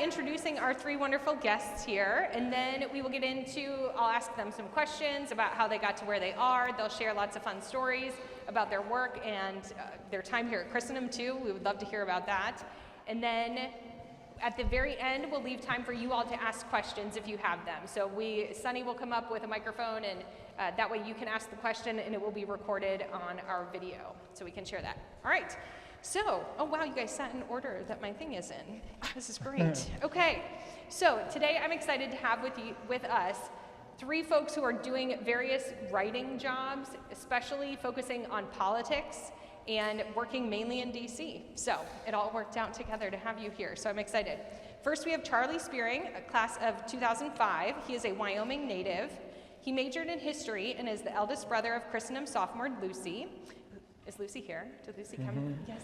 introducing our three wonderful guests here, and then we will get into, I'll ask them some questions about how they got to where they are. They'll share lots of fun stories about their work and their time here at Christendom too. We would love to hear about that. And then at the very end, we'll leave time for you all to ask questions if you have them. So Sunny will come up with a microphone, and that way you can ask the question and it will be recorded on our video so we can share that. All right. So, oh wow, you guys sat in order that my thing is in. This is great. Okay, so today I'm excited to have with us three folks who are doing various writing jobs, especially focusing on politics and working mainly in DC. So it all worked out together to have you here, so I'm excited. First we have Charlie Spiering, a class of 2005. He is a Wyoming native. He majored in history and is the eldest brother of Christendom sophomore Lucy. Is Lucy here? Did Lucy come? Yes.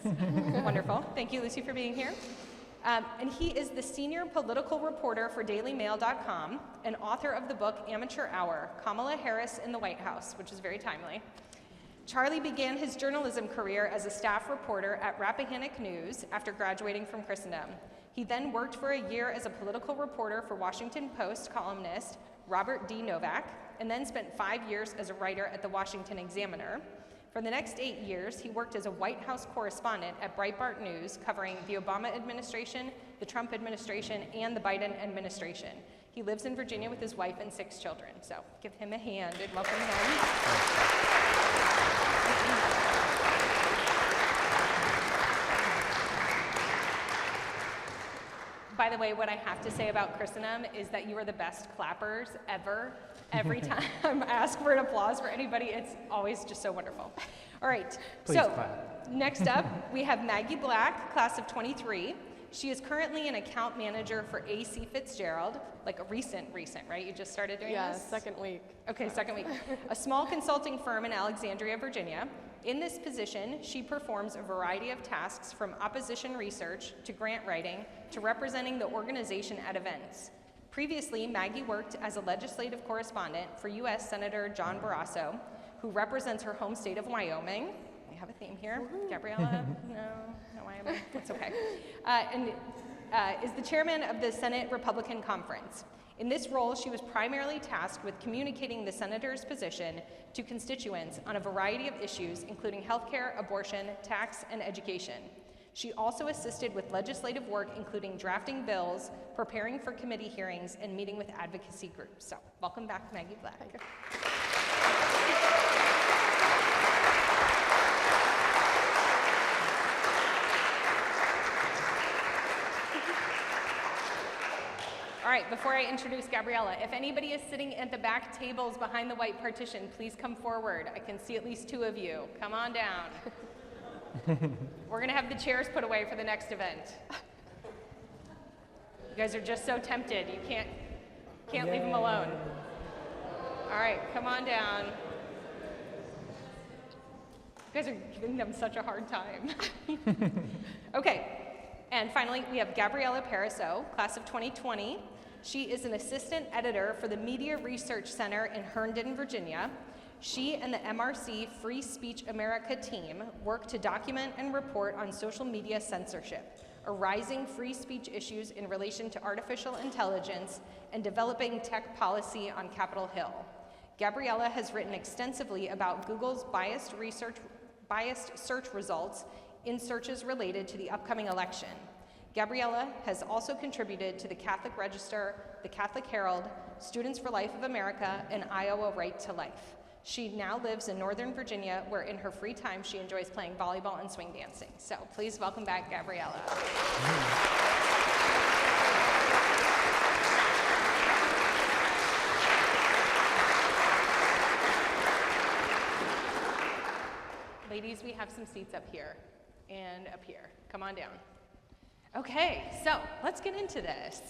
Wonderful. Thank you, Lucy, for being here. And he is the senior political reporter for DailyMail.com and author of the book Amateur Hour, Kamala Harris in the White House, which is very timely. Charlie began his journalism career as a staff reporter at Rappahannock News after graduating from Christendom. He then worked for a year as a political reporter for Washington Post columnist Robert D. Novak, and then spent 5 years as a writer at the Washington Examiner. For the next 8 years, he worked as a White House correspondent at Breitbart News, covering the Obama administration, the Trump administration, and the Biden administration. He lives in Virginia with his wife and 6 children. So give him a hand and welcome him. By the way, what I have to say about Christendom is that you are the best clappers ever. Every time I ask for an applause for anybody, it's always just so wonderful. All right, Please clap. Next up, we have Maggie Black, class of 23. She is currently an account manager for AC Fitzgerald, like a recent, right? You just started doing this? Yeah, second week. Okay, second week. A small consulting firm in Alexandria, Virginia. In this position, she performs a variety of tasks from opposition research to grant writing to representing the organization at events. Previously, Maggie worked as a legislative correspondent for U.S. Senator John Barrasso, who represents her home state of Wyoming. We have a theme here. Gabriela? No Wyoming. That's okay. And is the chairman of the Senate Republican Conference. In this role, she was primarily tasked with communicating the senator's position to constituents on a variety of issues, including healthcare, abortion, tax, and education. She also assisted with legislative work, including drafting bills, preparing for committee hearings, and meeting with advocacy groups. So, welcome back, Maggie Black. Thank you. All right, before I introduce Gabriela, if anybody is sitting at the back tables behind the white partition, please come forward. I can see at least 2 of you. Come on down. We're gonna have the chairs put away for the next event. You guys are just so tempted. You can't leave them alone. All right, come on down. You guys are giving them such a hard time. Okay, and finally, we have Gabriela Pariseau, class of 2020. She is an assistant editor for the Media Research Center in Herndon, Virginia. She and the MRC Free Speech America team work to document and report on social media censorship, arising free speech issues in relation to artificial intelligence, and developing tech policy on Capitol Hill. Gabriela has written extensively about Google's biased search results in searches related to the upcoming election. Gabriela has also contributed to the Catholic Register, the Catholic Herald, Students for Life of America, and Iowa Right to Life. She now lives in Northern Virginia, where in her free time she enjoys playing volleyball and swing dancing. So please welcome back Gabriela. Ladies, we have some seats up here and up here. Come on down. Okay, so let's get into this.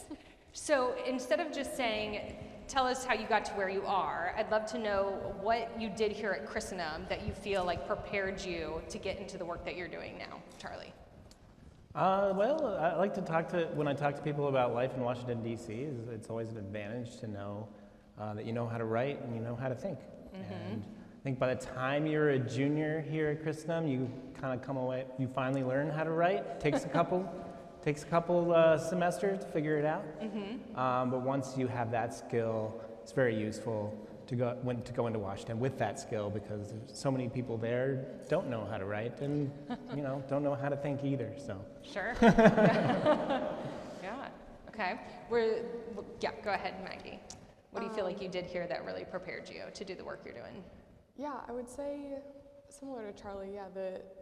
So instead of just saying, tell us how you got to where you are, I'd love to know what you did here at Christendom that you feel like prepared you to get into the work that you're doing now. Charlie. Well, I like to when I talk to people about life in Washington, D.C., it's always an advantage to know that you know how to write and you know how to think. Mm-hmm. And I think by the time you're a junior here at Christendom, you kind of come away, you finally learn how to write. Takes Takes a couple semesters to figure it out. But once you have that skill, it's very useful to go into Washington with that skill, because there's so many people there don't know how to write and don't know how to think either. So Sure. Yeah. Okay. Go ahead, Maggie. What do you feel like you did here that really prepared you to do the work you're doing? Yeah, I would say similar to Charlie. Yeah,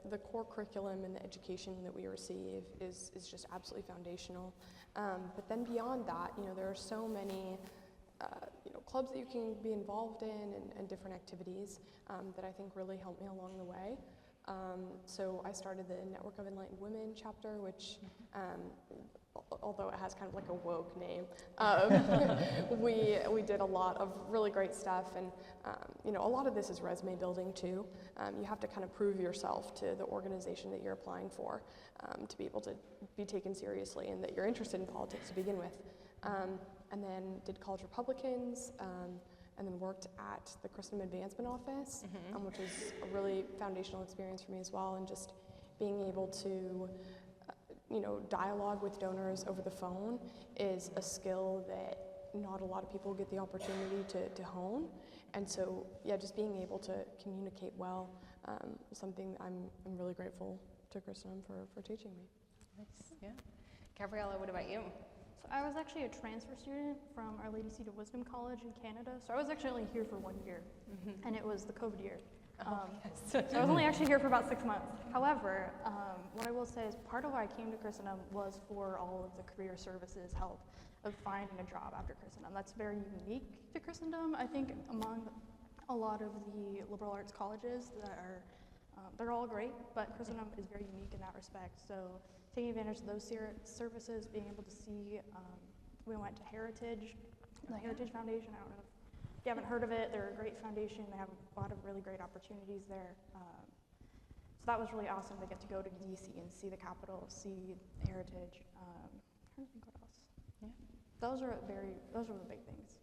the core curriculum and the education that we receive is just absolutely foundational. But then beyond that, there are so many clubs that you can be involved in and different activities that I think really helped me along the way. So I started the Network of Enlightened Women chapter, which, although it has kind of like a woke name, we did a lot of really great stuff, and a lot of this is resume building too. You have to kind of prove yourself to the organization that you're applying for to be able to be taken seriously and that you're interested in politics to begin with. And then did College Republicans, and then worked at the Christendom Advancement Office, which was a really foundational experience for me as well, and just being able to, dialogue with donors over the phone is a skill that not a lot of people get the opportunity to hone, and so, just being able to communicate well is something I'm really grateful to Christendom for teaching me. Nice, yeah. Gabriela, what about you? So I was actually a transfer student from Our Lady Seat of Wisdom College in Canada. So I was actually only here for 1 year, and it was the COVID year. So I was only actually here for about 6 months. However, what I will say is part of why I came to Christendom was for all of the career services help of finding a job after Christendom. That's very unique to Christendom. I think among a lot of the liberal arts colleges that are, they're all great, but Christendom is very unique in that respect. So taking advantage of those services, being able to see, we went to Heritage, the Heritage Foundation. I don't know if you haven't heard of it. They're a great foundation. They have a lot of really great opportunities there. So that was really awesome to get to go to DC and see the Capitol, see Heritage. I'm trying to think what else. Yeah, those were the big things.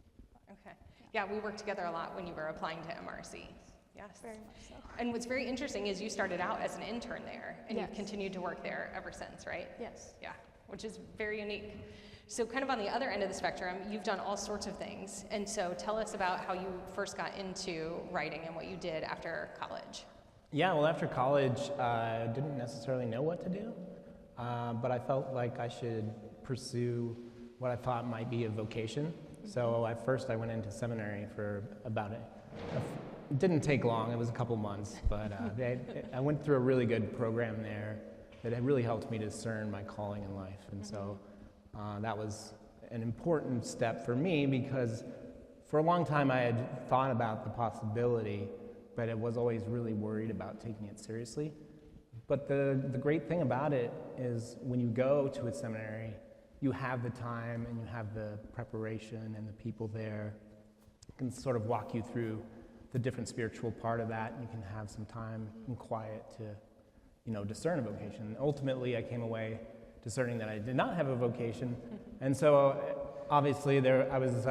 Okay. Yeah, we worked together a lot when you were applying to MRC. Yes. Very much so. And what's very interesting is you started out as an intern there, and Yes. you've continued to work there ever since, right? Yes. Yeah, which is very unique. So kind of on the other end of the spectrum, you've done all sorts of things. And so tell us about how you first got into writing and what you did after college. Yeah, well, after college, I didn't necessarily know what to do, but I felt like I should pursue what I thought might be a vocation. So at first I went into seminary for about it didn't take long, it was a couple months, but I went through a really good program there that had really helped me discern my calling in life. And so that was an important step for me, because for a long time I had thought about the possibility, but I was always really worried about taking it seriously. But the great thing about it is when you go to a seminary, you have the time and you have the preparation and the people there can sort of walk you through the different spiritual part of that, and you can have some time in quiet to, discern a vocation. Ultimately, I came away discerning that I did not have a vocation, and so obviously I was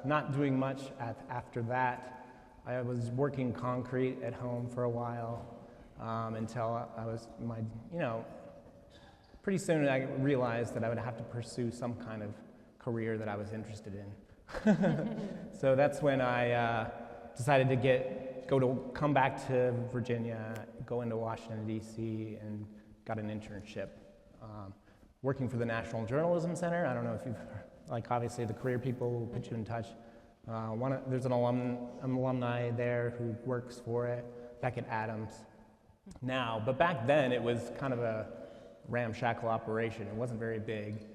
not doing much after that. I was working concrete at home for a while until I was pretty soon I realized that I would have to pursue some kind of career that I was interested in. So that's when I decided to come back to Virginia, go into Washington, D.C., and got an internship working for the National Journalism Center. I don't know if you've, obviously the career people will put you in touch. There's an alumni there who works for it, Beckett Adams now. But back then, it was kind of a ramshackle operation. It wasn't very big.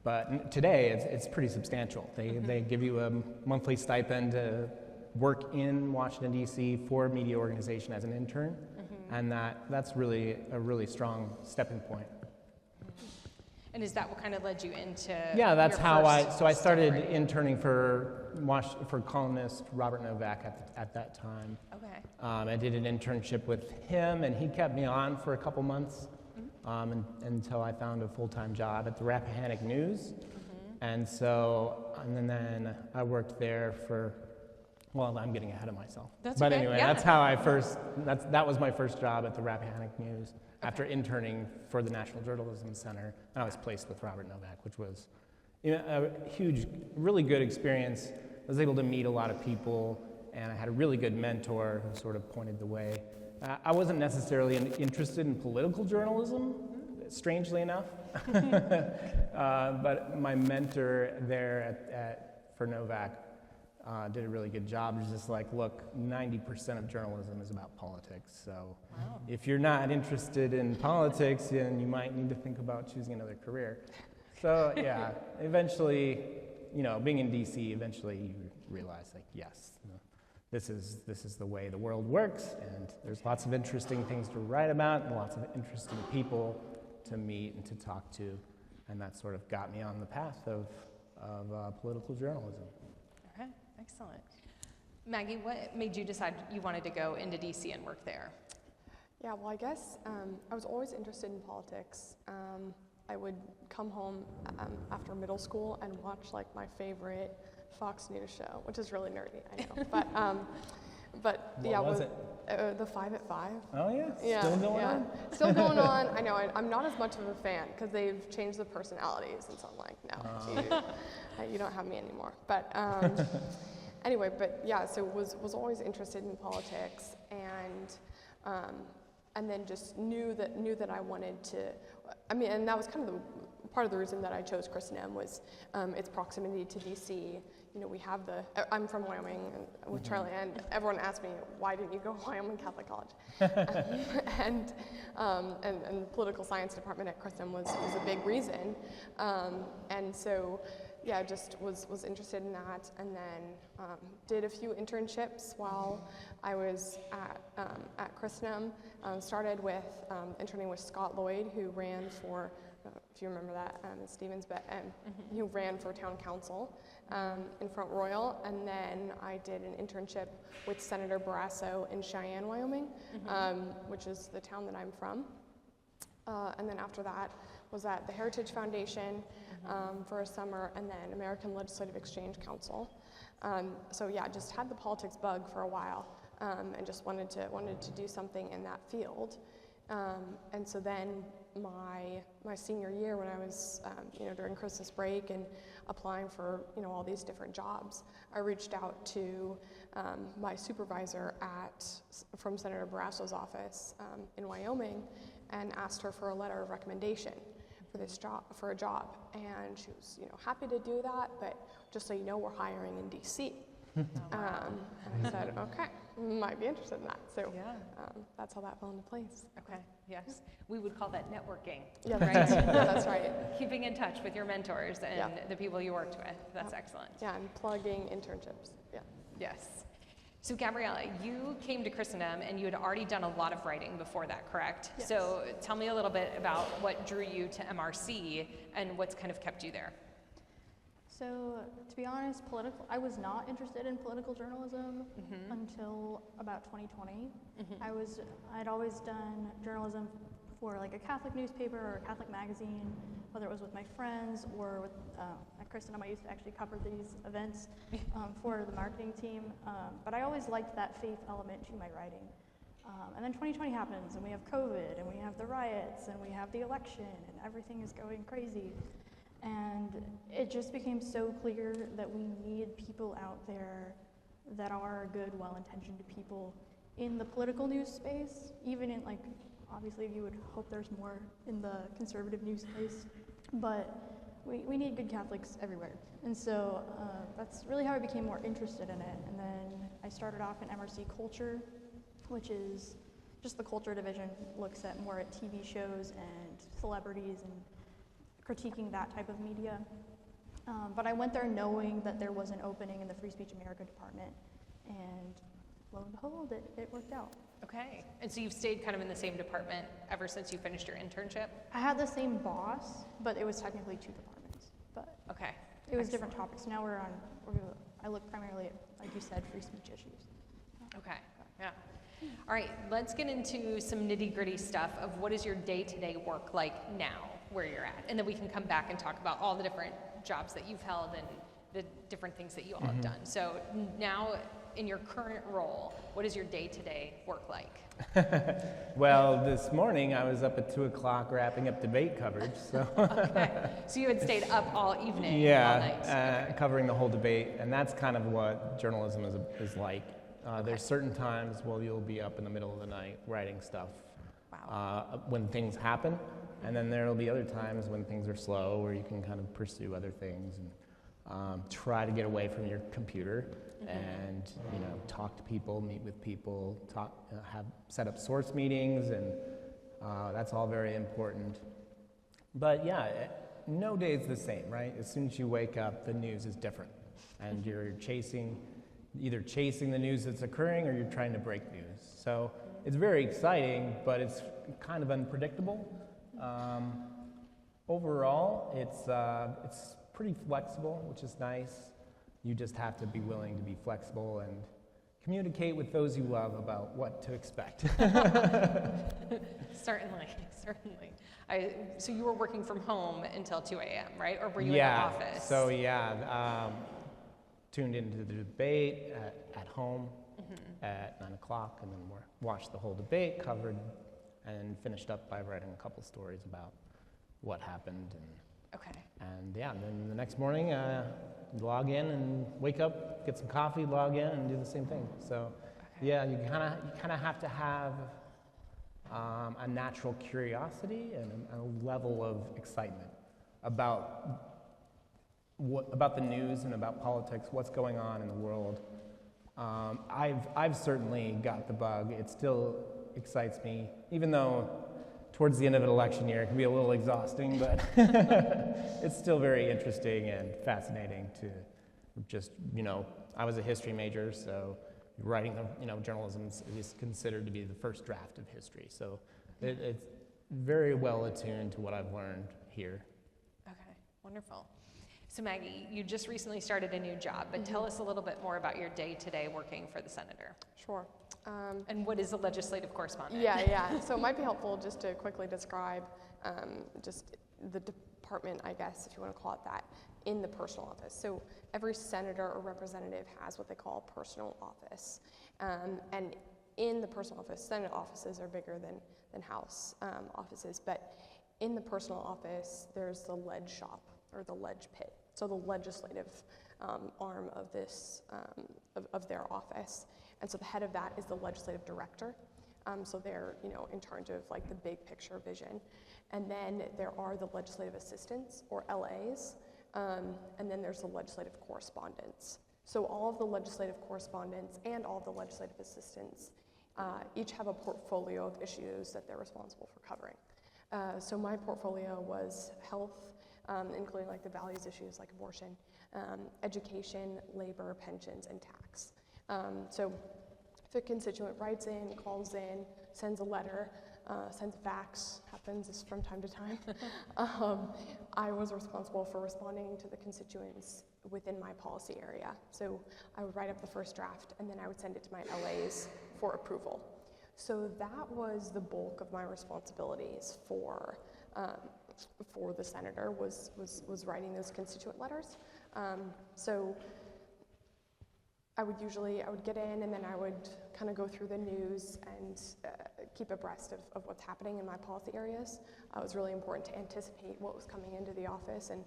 But today, it's pretty substantial. They give you a monthly stipend to work in Washington, D.C. for a media organization as an intern, and that's really a really strong stepping point. And is that what kind of led you into? Yeah, that's how I started writing? interning for columnist Robert Novak at that time. Okay. I did an internship with him, and he kept me on for a couple months until I found a full-time job at the Rappahannock News. And then I worked there for Well, I'm getting ahead of myself. That's but okay, anyway, yeah. that's how that was my first job at the Rappahannock News after interning for the National Journalism Center. And I was placed with Robert Novak, which was a huge, really good experience. I was able to meet a lot of people, and I had a really good mentor who sort of pointed the way. I wasn't necessarily interested in political journalism, strangely enough, but my mentor there for Novak did a really good job. It was just like, look, 90% of journalism is about politics, so if you're not interested in politics, then you might need to think about choosing another career. So yeah, eventually, being in DC, eventually you realize, like, yes, this is the way the world works, and there's lots of interesting things to write about and lots of interesting people to meet and to talk to, and that sort of got me on the path of political journalism. Okay, excellent. Maggie, what made you decide you wanted to go into DC and work there? Yeah, well, I guess I was always interested in politics. I would come home after middle school and watch like my favorite Fox News show, which is really nerdy, I know. But yeah, was it? The 5 at 5. Oh yeah, Yeah, still going yeah. on? Still going on. I know. I'm not as much of a fan because they've changed the personalities, and so I'm like, no, you don't have me anymore. But anyway, but yeah, so was always interested in politics, and then just knew that I wanted to. I mean, and that was kind of part of the reason that I chose Christendom was its proximity to DC. We have I'm from Wyoming with Charlie, and everyone asks me, why didn't you go to Wyoming Catholic College? and the political science department at Christendom was a big reason. And so, yeah, just was interested in that, and then did a few internships while I was at Christendom. Started with interning with Scott Lloyd, who ran for, if you remember that, in Stevens, but who ran for town council in Front Royal, and then I did an internship with Senator Pariseau in Cheyenne, Wyoming, which is the town that I'm from. And then after that was at the Heritage Foundation for a summer, and then American Legislative Exchange Council. So yeah, just had the politics bug for a while, and just wanted to do something in that field. And so then my senior year, when I was during Christmas break and applying for all these different jobs, I reached out to my supervisor from Senator Pariseau's office in Wyoming and asked her for a letter of recommendation for a job, and she was happy to do that, but just so you know, we're hiring in DC. And I said, okay, might be interested in that. So that's how that fell into place. Okay, yes. We would call that networking. Yeah, right? yeah, that's right. Keeping in touch with your mentors and the people you worked with. That's excellent. Yeah, and plugging internships. Yeah. Yes. So Gabriela, you came to Christendom and you had already done a lot of writing before that, correct? Yes. So tell me a little bit about what drew you to MRC and what's kind of kept you there. So, to be honest, I was not interested in political journalism until about 2020. I'd always done journalism for like a Catholic newspaper or a Catholic magazine, whether it was with my friends or with, at Christendom, I used to actually cover these events for the marketing team. But I always liked that faith element to my writing. And then 2020 happens, and we have COVID, and we have the riots, and we have the election, and everything is going crazy. And it just became so clear that we need people out there that are good, well-intentioned people in the political news space, even in obviously you would hope there's more in the conservative news space, but we need good Catholics everywhere. And so that's really how I became more interested in it. And then I started off in MRC Culture, which is just the culture division, looks at more at TV shows and celebrities and critiquing that type of media. But I went there knowing that there was an opening in the Free Speech America department, and lo and behold, it worked out. Okay. And so you've stayed kind of in the same department ever since you finished your internship? I had the same boss, but it was technically two departments. But okay. It was different topics. Now I look primarily at, like you said, free speech issues. Okay. Yeah. All right, let's get into some nitty-gritty stuff of what is your day-to-day work like now, where you're at, and then we can come back and talk about all the different jobs that you've held and the different things that you all have done. So now, in your current role, what does your day-to-day work like? Well, this morning I was up at 2 o'clock wrapping up debate coverage, so. Okay, so you had stayed up all evening, all night. Yeah, covering the whole debate, and that's kind of what journalism is like. There's certain times where you'll be up in the middle of the night writing stuff. Wow. When things happen, and then there'll be other times when things are slow where you can kind of pursue other things and try to get away from your computer and talk to people, meet with people, set up source meetings, and that's all very important. But yeah, no day is the same, right? As soon as you wake up, the news is different, and you're either chasing the news that's occurring or you're trying to break news. So it's very exciting, but it's kind of unpredictable. Overall, it's pretty flexible, which is nice. You just have to be willing to be flexible and communicate with those you love about what to expect. Certainly. So you were working from home until 2 a.m., right? Or were you in the office? So tuned into the debate at home at 9 o'clock, and then watched the whole debate, covered, and finished up by writing a couple stories about what happened. And then the next morning, log in and wake up, get some coffee, log in, and do the same thing. So, you kind of have to have a natural curiosity and a level of excitement about the news and about politics, what's going on in the world. I've certainly got the bug. It still excites me, even though towards the end of an election year it can be a little exhausting, but it's still very interesting and fascinating to just, I was a history major, so writing, journalism is considered to be the first draft of history. So it's very well attuned to what I've learned here. Okay, wonderful. So Maggie, you just recently started a new job, but tell us a little bit more about your day-to-day working for the senator. Sure. And what is a legislative correspondent? Yeah. So it might be helpful just to quickly describe just the department, I guess, if you want to call it that, in the personal office. So every senator or representative has what they call a personal office. And in the personal office, Senate offices are bigger than House offices, but in the personal office, there's the ledge shop, or the ledge pit, so the legislative arm of this of their office. And so the head of that is the legislative director. So they're in charge of like the big picture vision. And then there are the legislative assistants, or LAs, and then there's the legislative correspondents. So all of the legislative correspondents and all of the legislative assistants each have a portfolio of issues that they're responsible for covering. So my portfolio was health, including like the values issues like abortion, education, labor, pensions, and tax. So if a constituent writes in, calls in, sends a letter, sends a fax, happens from time to time, I was responsible for responding to the constituents within my policy area. So I would write up the first draft, and then I would send it to my LAs for approval. So that was the bulk of my responsibilities for the senator was writing those constituent letters. So I would get in, and then I would kind of go through the news and keep abreast of what's happening in my policy areas. It was really important to anticipate what was coming into the office, and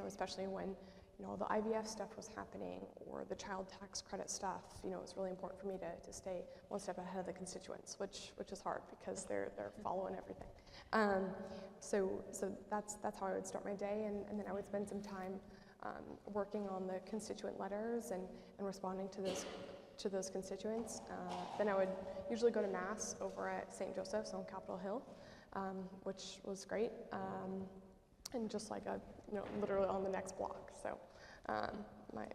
especially when the IVF stuff was happening or the child tax credit stuff. It was really important for me to stay one step ahead of the constituents, which is hard because they're following everything. So that's how I would start my day, and then I would spend some time working on the constituent letters and responding to those constituents. Then I would usually go to Mass over at St. Joseph's on Capitol Hill, which was great, and just like literally on the next block. So my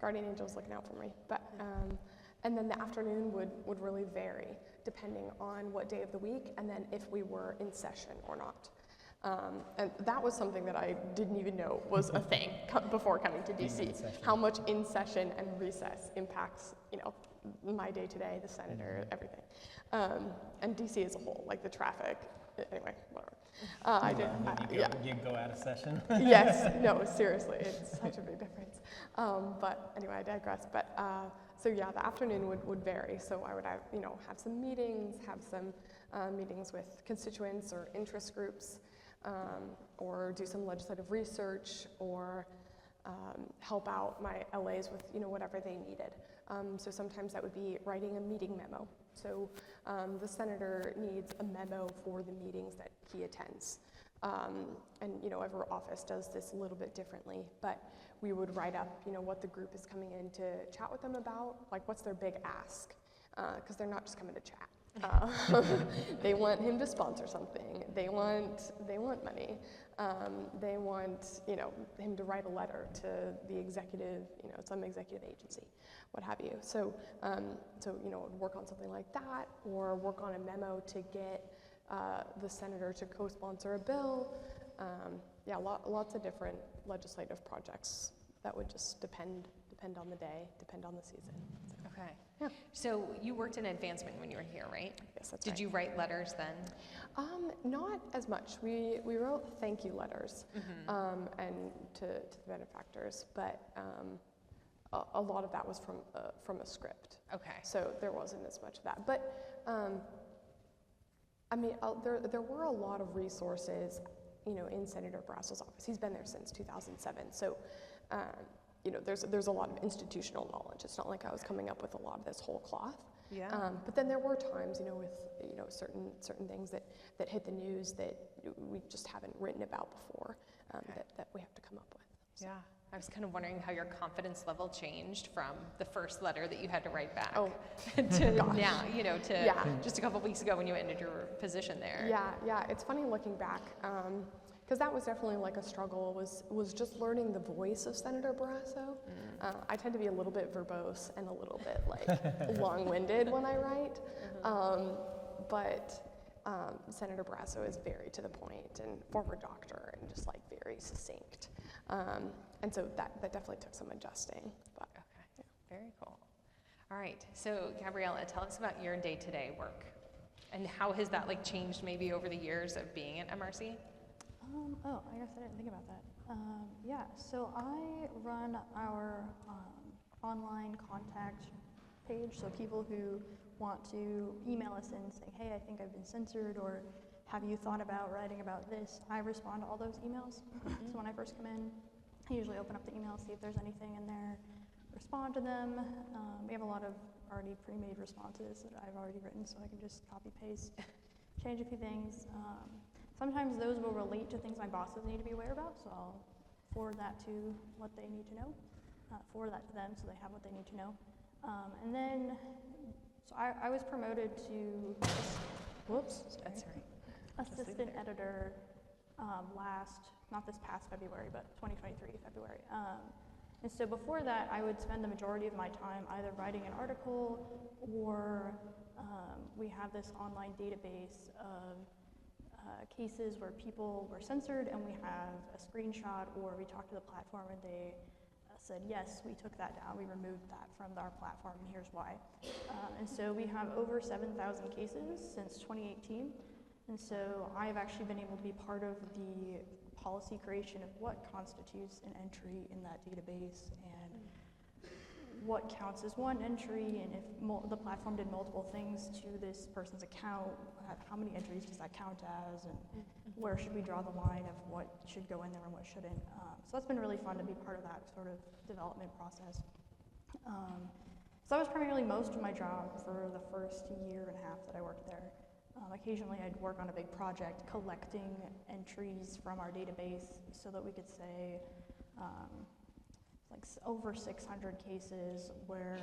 guardian angel's looking out for me. But and then the afternoon would really vary depending on what day of the week, and then if we were in session or not. And that was something that I didn't even know was a thing before coming to DC. How much in session and recess impacts, my day to day, the senator, everything, and DC as a whole, like the traffic. Anyway, whatever. You go out of session. Yes. No. Seriously, it's such a big difference. But anyway, I digress. But So yeah, the afternoon would vary. So I would have, have some meetings, have some meetings with constituents or interest groups, or do some legislative research, or help out my LAs with, whatever they needed. So sometimes that would be writing a meeting memo. So the senator needs a memo for the meetings that he attends. And every office does this a little bit differently, but we would write up, what the group is coming in to chat with them about, like what's their big ask, because they're not just coming to chat. They want him to sponsor something. They want money. They want, him to write a letter to the executive, some executive agency, what have you. So, work on something like that, or work on a memo to get the senator to co-sponsor a bill. Lots of different legislative projects that would just depend on the day, depend on the season. Okay. Yeah. So you worked in advancement when you were here, right? Yes, that's Did right. you write letters then? Not as much. We wrote thank you letters, and to the benefactors, but a lot of that was from a script. Okay. So there wasn't as much of that. But there were a lot of resources, in Senator Paraiso's office. He's been there since 2007. So, there's a lot of institutional knowledge. It's not like I was coming up with a lot of this whole cloth. Yeah. But then there were times, with certain things that hit the news that we just haven't written about before, that we have to come up with. So. Yeah. I was kind of wondering how your confidence level changed from the first letter that you had to write back to gosh. now, to Yeah. just a couple weeks ago when you ended your position there. Yeah. It's funny looking back, because that was definitely like a struggle, was just learning the voice of Senator Pariseau. I tend to be a little bit verbose and a little bit long-winded when I write, but Senator Pariseau is very to the point and former doctor and just very succinct. And so that definitely took some adjusting. But, Okay, yeah. Very cool. All right, so Gabriela, tell us about your day-to-day work, and how has that changed maybe over the years of being at MRC? I guess I didn't think about that. So I run our online contact page, so people who want to email us in saying, hey, I think I've been censored, or have you thought about writing about this? I respond to all those emails. So when I first come in, I usually open up the email, see if there's anything in there, respond to them. We have a lot of already pre-made responses that I've already written, so I can just copy, paste, change a few things. Sometimes those will relate to things my bosses need to be aware about, so I'll forward that to what they need to know, forward that to them so they have what they need to know. And then, so I was promoted to, That's right. assistant editor not this past February, but 2023 February. And so before that, I would spend the majority of my time either writing an article, or we have this online database of cases where people were censored, and we have a screenshot, or we talked to the platform and they said, yes, we took that down, we removed that from our platform, and here's why. And so we have over 7,000 cases since 2018. And so I've actually been able to be part of the policy creation of what constitutes an entry in that database, and what counts as one entry, and if the platform did multiple things to this person's account, how many entries does that count as, and where should we draw the line of what should go in there and what shouldn't. So that's been really fun to be part of that sort of development process. So that was primarily most of my job for the first year and a half that I worked there. Occasionally I'd work on a big project collecting entries from our database so that we could say over 600 cases where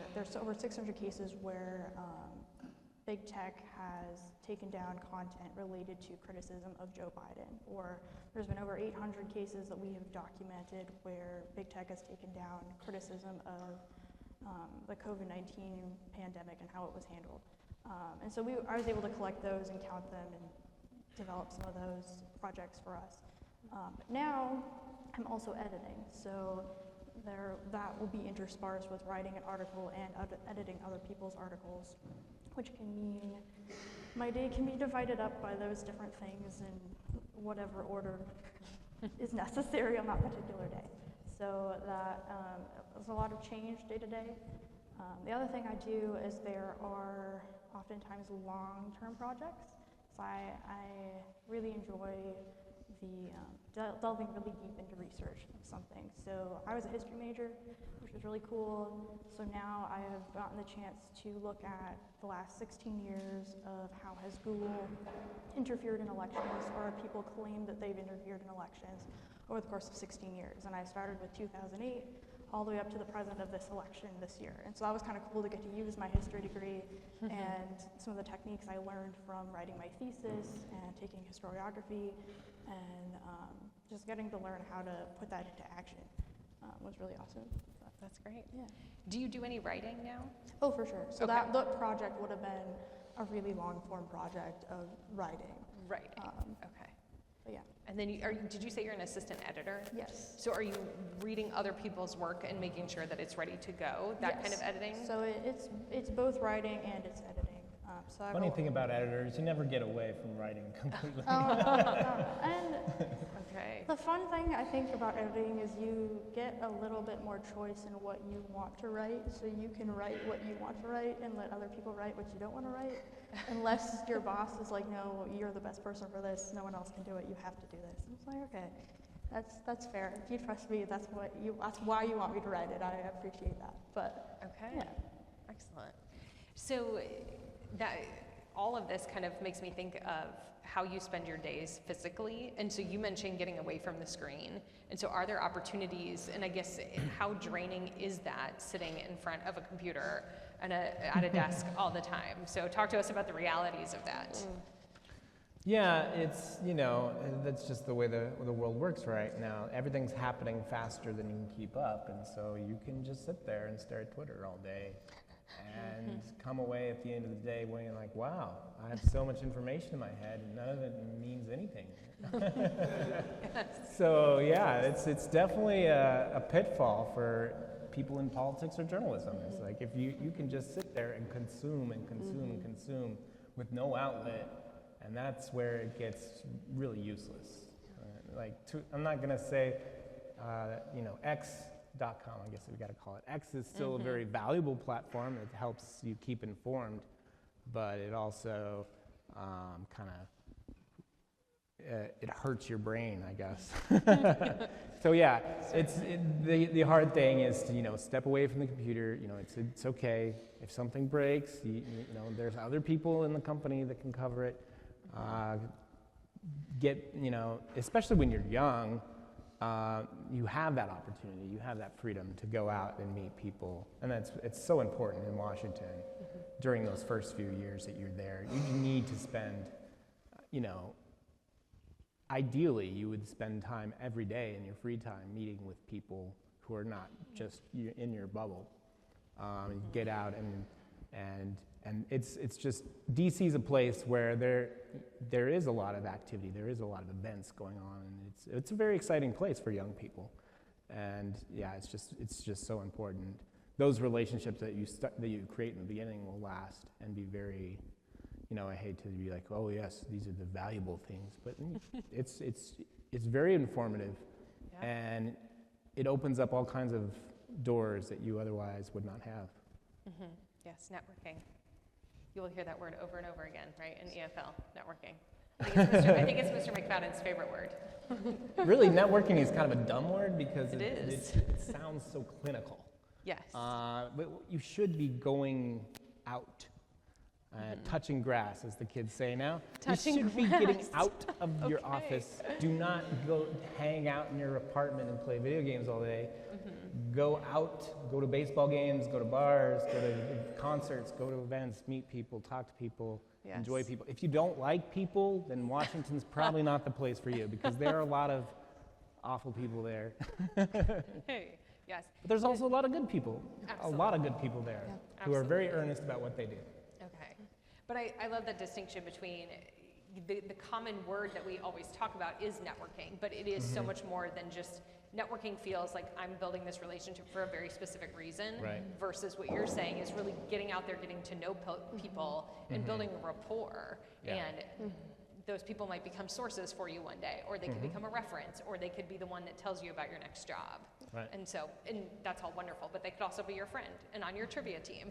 big tech has taken down content related to criticism of Joe Biden, or there's been over 800 cases that we have documented where big tech has taken down criticism of the COVID-19 pandemic and how it was handled. And so I was able to collect those and count them and develop some of those projects for us. But now I'm also editing, so that will be interspersed with writing an article and editing other people's articles, which can mean my day can be divided up by those different things in whatever order is necessary on that particular day. So that there's a lot of change day to day. The other thing I do is there are oftentimes long-term projects. So I really enjoy the delving really deep into research of something. So I was a history major, which was really cool. So now I have gotten the chance to look at the last 16 years of how has Google interfered in elections, or people claim that they've interfered in elections over the course of 16 years. And I started with 2008 all the way up to the present of this election this year. And so that was kind of cool to get to use my history degree and some of the techniques I learned from writing my thesis and taking historiography, and just getting to learn how to put that into action was really awesome. That's great. Yeah. Do you do any writing now? Oh, for sure. So Okay. that project would have been a really long form project of writing. Right. Um, Okay. But yeah. And then did you say you're an assistant editor? Yes. So are you reading other people's work and making sure that it's ready to go, that kind of Yes. editing? So it's both writing and it's editing. So I Funny go- thing about editors, you never get away from writing completely. And Okay. the fun thing I think about editing is you get a little bit more choice in what you want to write. So you can write what you want to write and let other people write what you don't want to write. Unless your boss is like, no, you're the best person for this, no one else can do it, you have to do this. And it's like, okay, that's fair. If you trust me, that's why you want me to write it. I appreciate that. But Okay. yeah. Excellent. So that all of this kind of makes me think of how you spend your days physically. And so you mentioned getting away from the screen. And so are there opportunities, and I guess how draining is that sitting in front of a computer and at a desk all the time? So talk to us about the realities of that. Yeah, it's, that's just the way the world works right now. Everything's happening faster than you can keep up, and so you can just sit there and stare at Twitter all day and come away at the end of the day being like, wow, I have so much information in my head and none of it means anything. So yeah, it's definitely a pitfall for people in politics or journalism. It's like if you can just sit there and consume and consume and consume with no outlet, and that's where it gets really useless. I'm not going to say, X.com, I guess we got to call it. X is still a very valuable platform. It helps you keep informed, but it also it hurts your brain, I guess. So yeah, the hard thing is to step away from the computer. It's okay if something breaks. There's other people in the company that can cover it. Especially when you're young, you have that opportunity, you have that freedom to go out and meet people, and it's so important in Washington during those first few years that you're there. You need to spend, ideally you would spend time every day in your free time meeting with people who are not just in your bubble. Get out and it's just, DC's a place where there is a lot of activity, there is a lot of events going on, and it's a very exciting place for young people. And yeah, it's just so important. Those relationships that you create in the beginning will last and be very, I hate to be like, oh yes, these are the valuable things, but it's very informative, and it opens up all kinds of doors that you otherwise would not have. Yes, networking. You will hear that word over and over again, right, in EFL, networking. I think it's Mr. McFadden's favorite word. Really, networking is kind of a dumb word because It sounds so clinical. Yes. But you should be going out, touching grass, as the kids say now. Touching you should be grass. getting out of your Okay. office. Do not go hang out in your apartment and play video games all day. Go out, go to baseball games, go to bars, go to concerts, go to events, meet people, talk to people, enjoy Yes. people. If you don't like people, then Washington's probably not the place for you, because there are a lot of awful people there. Hey, yes. But there's also a lot of good people, a lot of good people there who are very Absolutely. earnest about what they do. Okay. But I love that distinction between the common word that we always talk about is networking, but it is so much more than just networking. Feels like I'm building this relationship for a very specific reason, Right. versus what you're saying is really getting out there, getting to know people, and building a rapport. Yeah. And those people might become sources for you one day, or they could become a reference, or they could be the one that tells you about your next job. Right. And that's all wonderful, but they could also be your friend and on your trivia team.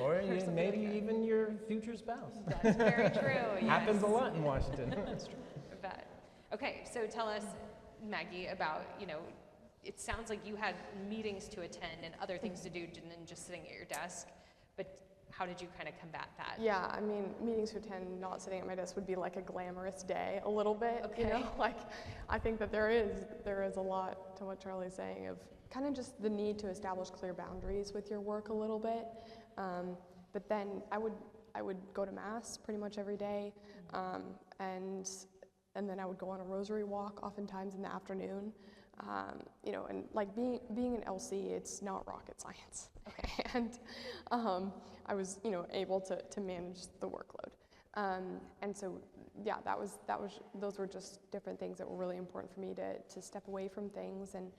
Or something maybe like that. even your future spouse. That's very true. Yes. Happens a lot in Washington. That's true. I bet. Okay, so tell us, Maggie, about, it sounds like you had meetings to attend and other things to do than just sitting at your desk, but how did you kind of combat that? Yeah, I mean, meetings to attend, not sitting at my desk would be like a glamorous day a little bit, Okay. Like, I think that there is a lot to what Charlie's saying of kind of just the need to establish clear boundaries with your work a little bit. But then I would go to mass pretty much every day, and then I would go on a rosary walk oftentimes in the afternoon. And like being an LC, it's not rocket science. Okay. And I was, able to manage the workload. And so, yeah, those were just different things that were really important for me to step away from things and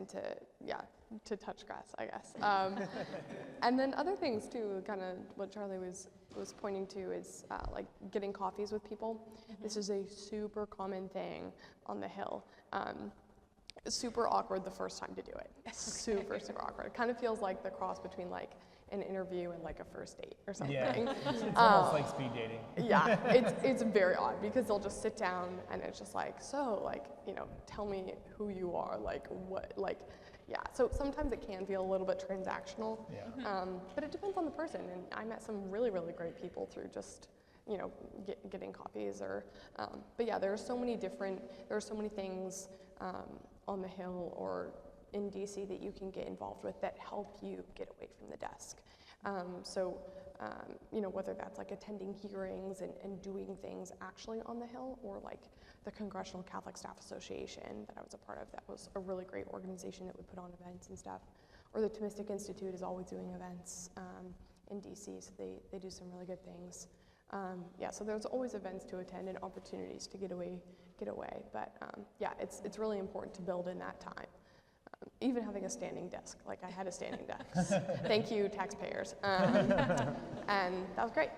to touch grass, I guess. And then other things too, kind of what Charlie was pointing to is like getting coffees with people. Mm-hmm. This is a super common thing on the Hill. Super awkward the first time to do it. Okay. Super awkward. It kind of feels like the cross between like an interview and like a first date or something. Yeah, it's almost like speed dating. Yeah, it's very odd because they'll just sit down and it's just like, so like, tell me who you are, like what, like, yeah. So sometimes it can feel a little bit transactional, Yeah. but it depends on the person. And I met some really, really great people through just, getting coffees or, but yeah, there are so many things on the Hill or in DC that you can get involved with that help you get away from the desk. Whether that's like attending hearings and doing things actually on the Hill, or like the Congressional Catholic Staff Association that I was a part of, that was a really great organization that would put on events and stuff. Or the Thomistic Institute is always doing events in DC, so they do some really good things. So there's always events to attend and opportunities to get away. But it's really important to build in that time. Even having a standing desk, like I had a standing desk. Thank you, taxpayers. And that was great.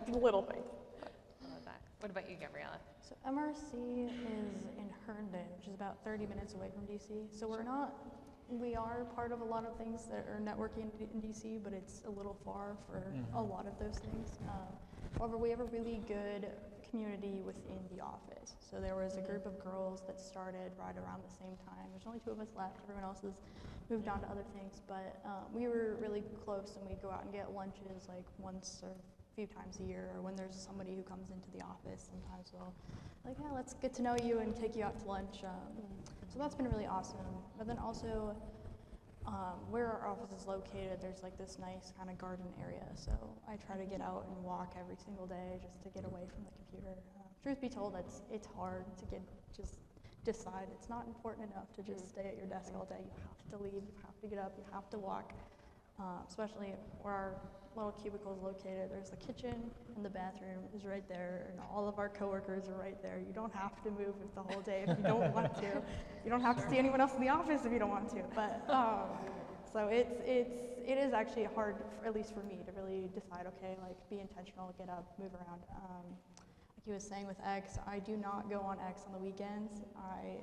Little things. I love that. What about you, Gabriela? So MRC is in Herndon, which is about 30 minutes away from DC. So we are part of a lot of things that are networking in DC, but it's a little far for a lot of those things. However, we have a really good community within the office. So there was a group of girls that started right around the same time. There's only 2 of us left. Everyone else has moved on to other things. But we were really close, and we'd go out and get lunches like once or a few times a year. Or when there's somebody who comes into the office, sometimes we'll let's get to know you and take you out to lunch. So that's been really awesome. But then also, where our office is located, there's like this nice kind of garden area. So I try to get out and walk every single day just to get away from the computer. Truth be told, it's hard to just decide. It's not important enough to just stay at your desk all day. You have to leave, you have to get up, you have to walk. Especially where our little cubicle is located. There's the kitchen and the bathroom is right there, and all of our coworkers are right there. You don't have to move the whole day if you don't want to. You don't have to see anyone else in the office if you don't want to. But so it is actually hard, at least for me, to really decide. Okay, like be intentional, get up, move around. Like he was saying with X, I do not go on X on the weekends.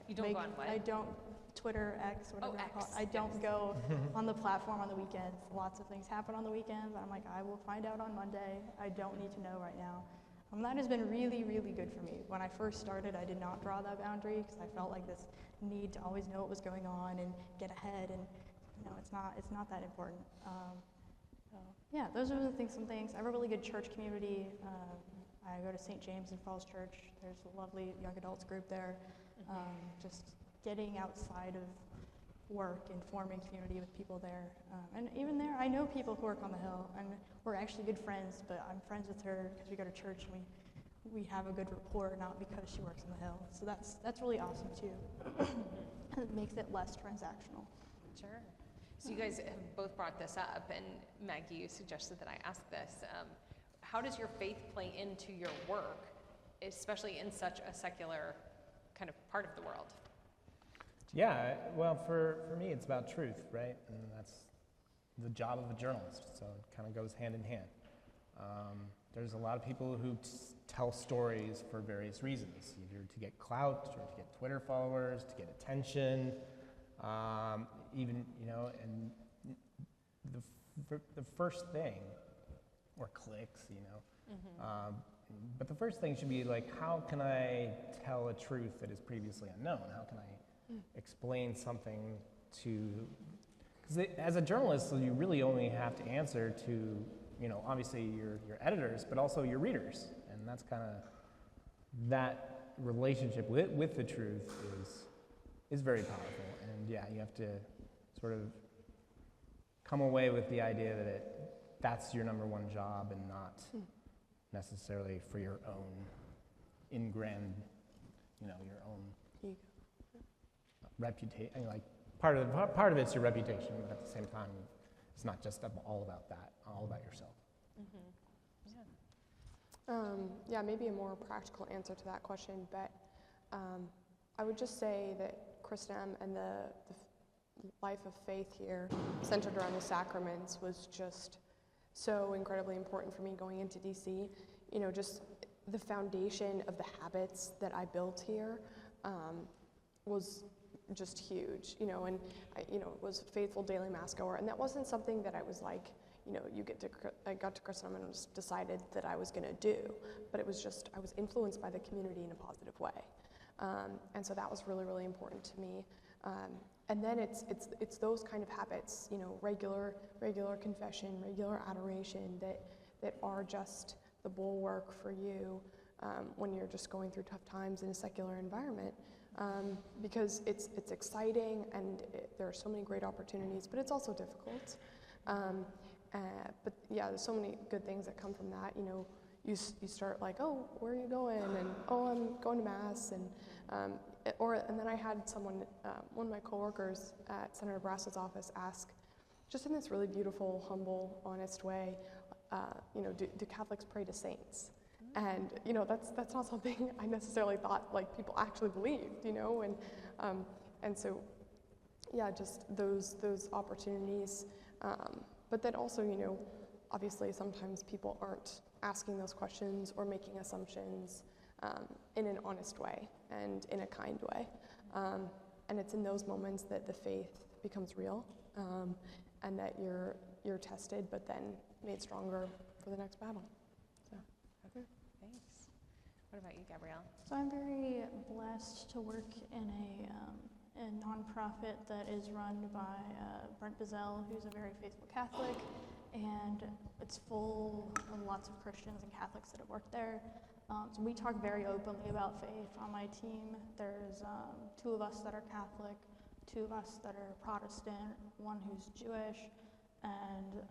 You don't go on what? I don't. Twitter, X, whatever you call it. I don't X. go on the platform on the weekends. Lots of things happen on the weekends. I'm like, I will find out on Monday. I don't need to know right now. That has been really, really good for me. When I first started, I did not draw that boundary because I felt like this need to always know what was going on and get ahead, and it's not that important. Those are some things. I have a really good church community. I go to St. James and Falls Church. There's a lovely young adults group there. Just getting outside of work and forming community with people there. And even there, I know people who work on the Hill, and we're actually good friends, but I'm friends with her because we go to church and we have a good rapport, not because she works on the Hill. So that's really awesome too. It makes it less transactional. Sure. So you guys have both brought this up, and Maggie, you suggested that I ask this. How does your faith play into your work, especially in such a secular kind of part of the world? Yeah, well, for me, it's about truth, right? And that's the job of a journalist, so it kind of goes hand in hand. There's a lot of people who tell stories for various reasons, either to get clout, or to get Twitter followers, to get attention. Even, and the first thing, or clicks, but the first thing should be like, how can I tell a truth that is previously unknown? How can I explain something to, because as a journalist, you really only have to answer to, obviously your editors, but also your readers. And that's kind of, that relationship with the truth is very powerful. And yeah, you have to sort of come away with the idea that that's your number one job and not necessarily for your own your own reputation. Like part of it's your reputation, but at the same time, it's not just all about that, all about yourself. Yeah, maybe a more practical answer to that question, but I would just say that Christendom and the life of faith here, centered around the sacraments, was just so incredibly important for me going into DC. Just the foundation of the habits that I built here was just huge, and I, was faithful daily mass goer, and that wasn't something that I was like, I got to Christendom and just decided that I was going to do, but it was just, I was influenced by the community in a positive way, and so that was really, really important to me. And then it's those kind of habits, regular confession, regular adoration that are just the bulwark for you when you're just going through tough times in a secular environment, because it's exciting and there are so many great opportunities, but it's also difficult. But yeah, there's so many good things that come from that. You start like, oh, where are you going? And oh, I'm going to mass, and then I had one of my coworkers at Senator Brass's office ask, just in this really beautiful, humble, honest way, do Catholics pray to saints? And that's not something I necessarily thought like people actually believed, and so yeah, just those opportunities, but then also obviously sometimes people aren't asking those questions or making assumptions in an honest way and in a kind way, and it's in those moments that the faith becomes real, and that you're tested but then made stronger for the next battle. So. Okay, thanks. What about you, Gabrielle? So I'm very blessed to work in a nonprofit that is run by Brent Bizzell, who's a very faithful Catholic, and it's full of lots of Christians and Catholics that have worked there. So we talk very openly about faith on my team. There's 2 of us that are Catholic, 2 of us that are Protestant, 1 who's Jewish, and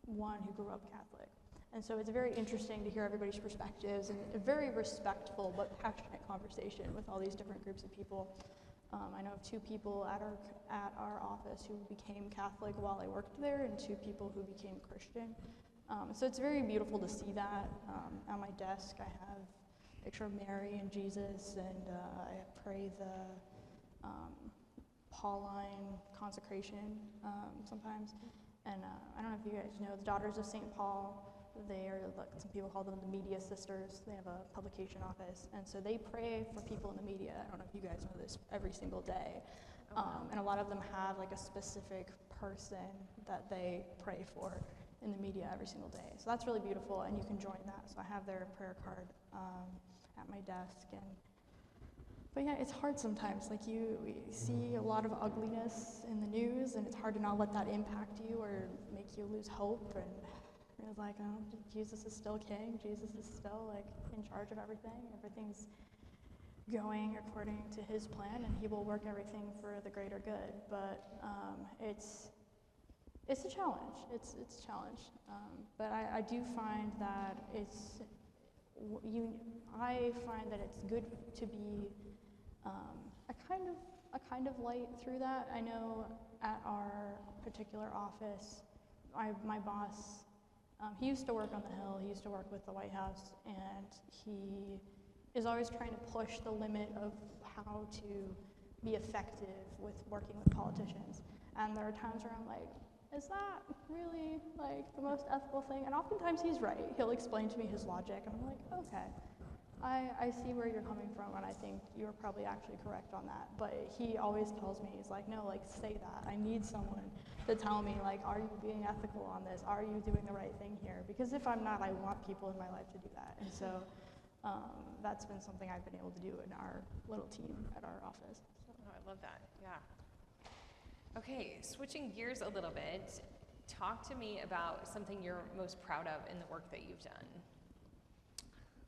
1 who grew up Catholic. And so it's very interesting to hear everybody's perspectives and a very respectful but passionate conversation with all these different groups of people. I know of 2 people at our office who became Catholic while I worked there, and 2 people who became Christian. So it's very beautiful to see that. On my desk I have a picture of Mary and Jesus, and I pray the Pauline consecration sometimes. And I don't know if you guys know, the Daughters of St. Paul, they are, like, some people call them the media sisters. They have a publication office, and so they pray for people in the media. I don't know if you guys know this, every single day. And a lot of them have like a specific person that they pray for in the media every single day. So that's really beautiful, and you can join that. So I have their prayer card at my desk. But yeah, it's hard sometimes. Like you see a lot of ugliness in the news, and it's hard to not let that impact you or make you lose hope. And it's like, oh, Jesus is still king. Jesus is still like in charge of everything. Everything's going according to his plan, and he will work everything for the greater good. But it's a challenge. It's a challenge. But I do find that I find that it's good to be a kind of light through that. I know at our particular office, my boss, he used to work on the Hill. He used to work with the White House, and he is always trying to push the limit of how to be effective with working with politicians. And there are times where I'm like, is that really like the most ethical thing? And oftentimes he's right. He'll explain to me his logic, and I'm like, okay. I see where you're coming from, and I think you're probably actually correct on that. But he always tells me, he's like, no, like, say that. I need someone to tell me, like, are you being ethical on this? Are you doing the right thing here? Because if I'm not, I want people in my life to do that. And so that's been something I've been able to do in our little team at our office. So. Oh, I love that, yeah. Okay, switching gears a little bit, talk to me about something you're most proud of in the work that you've done.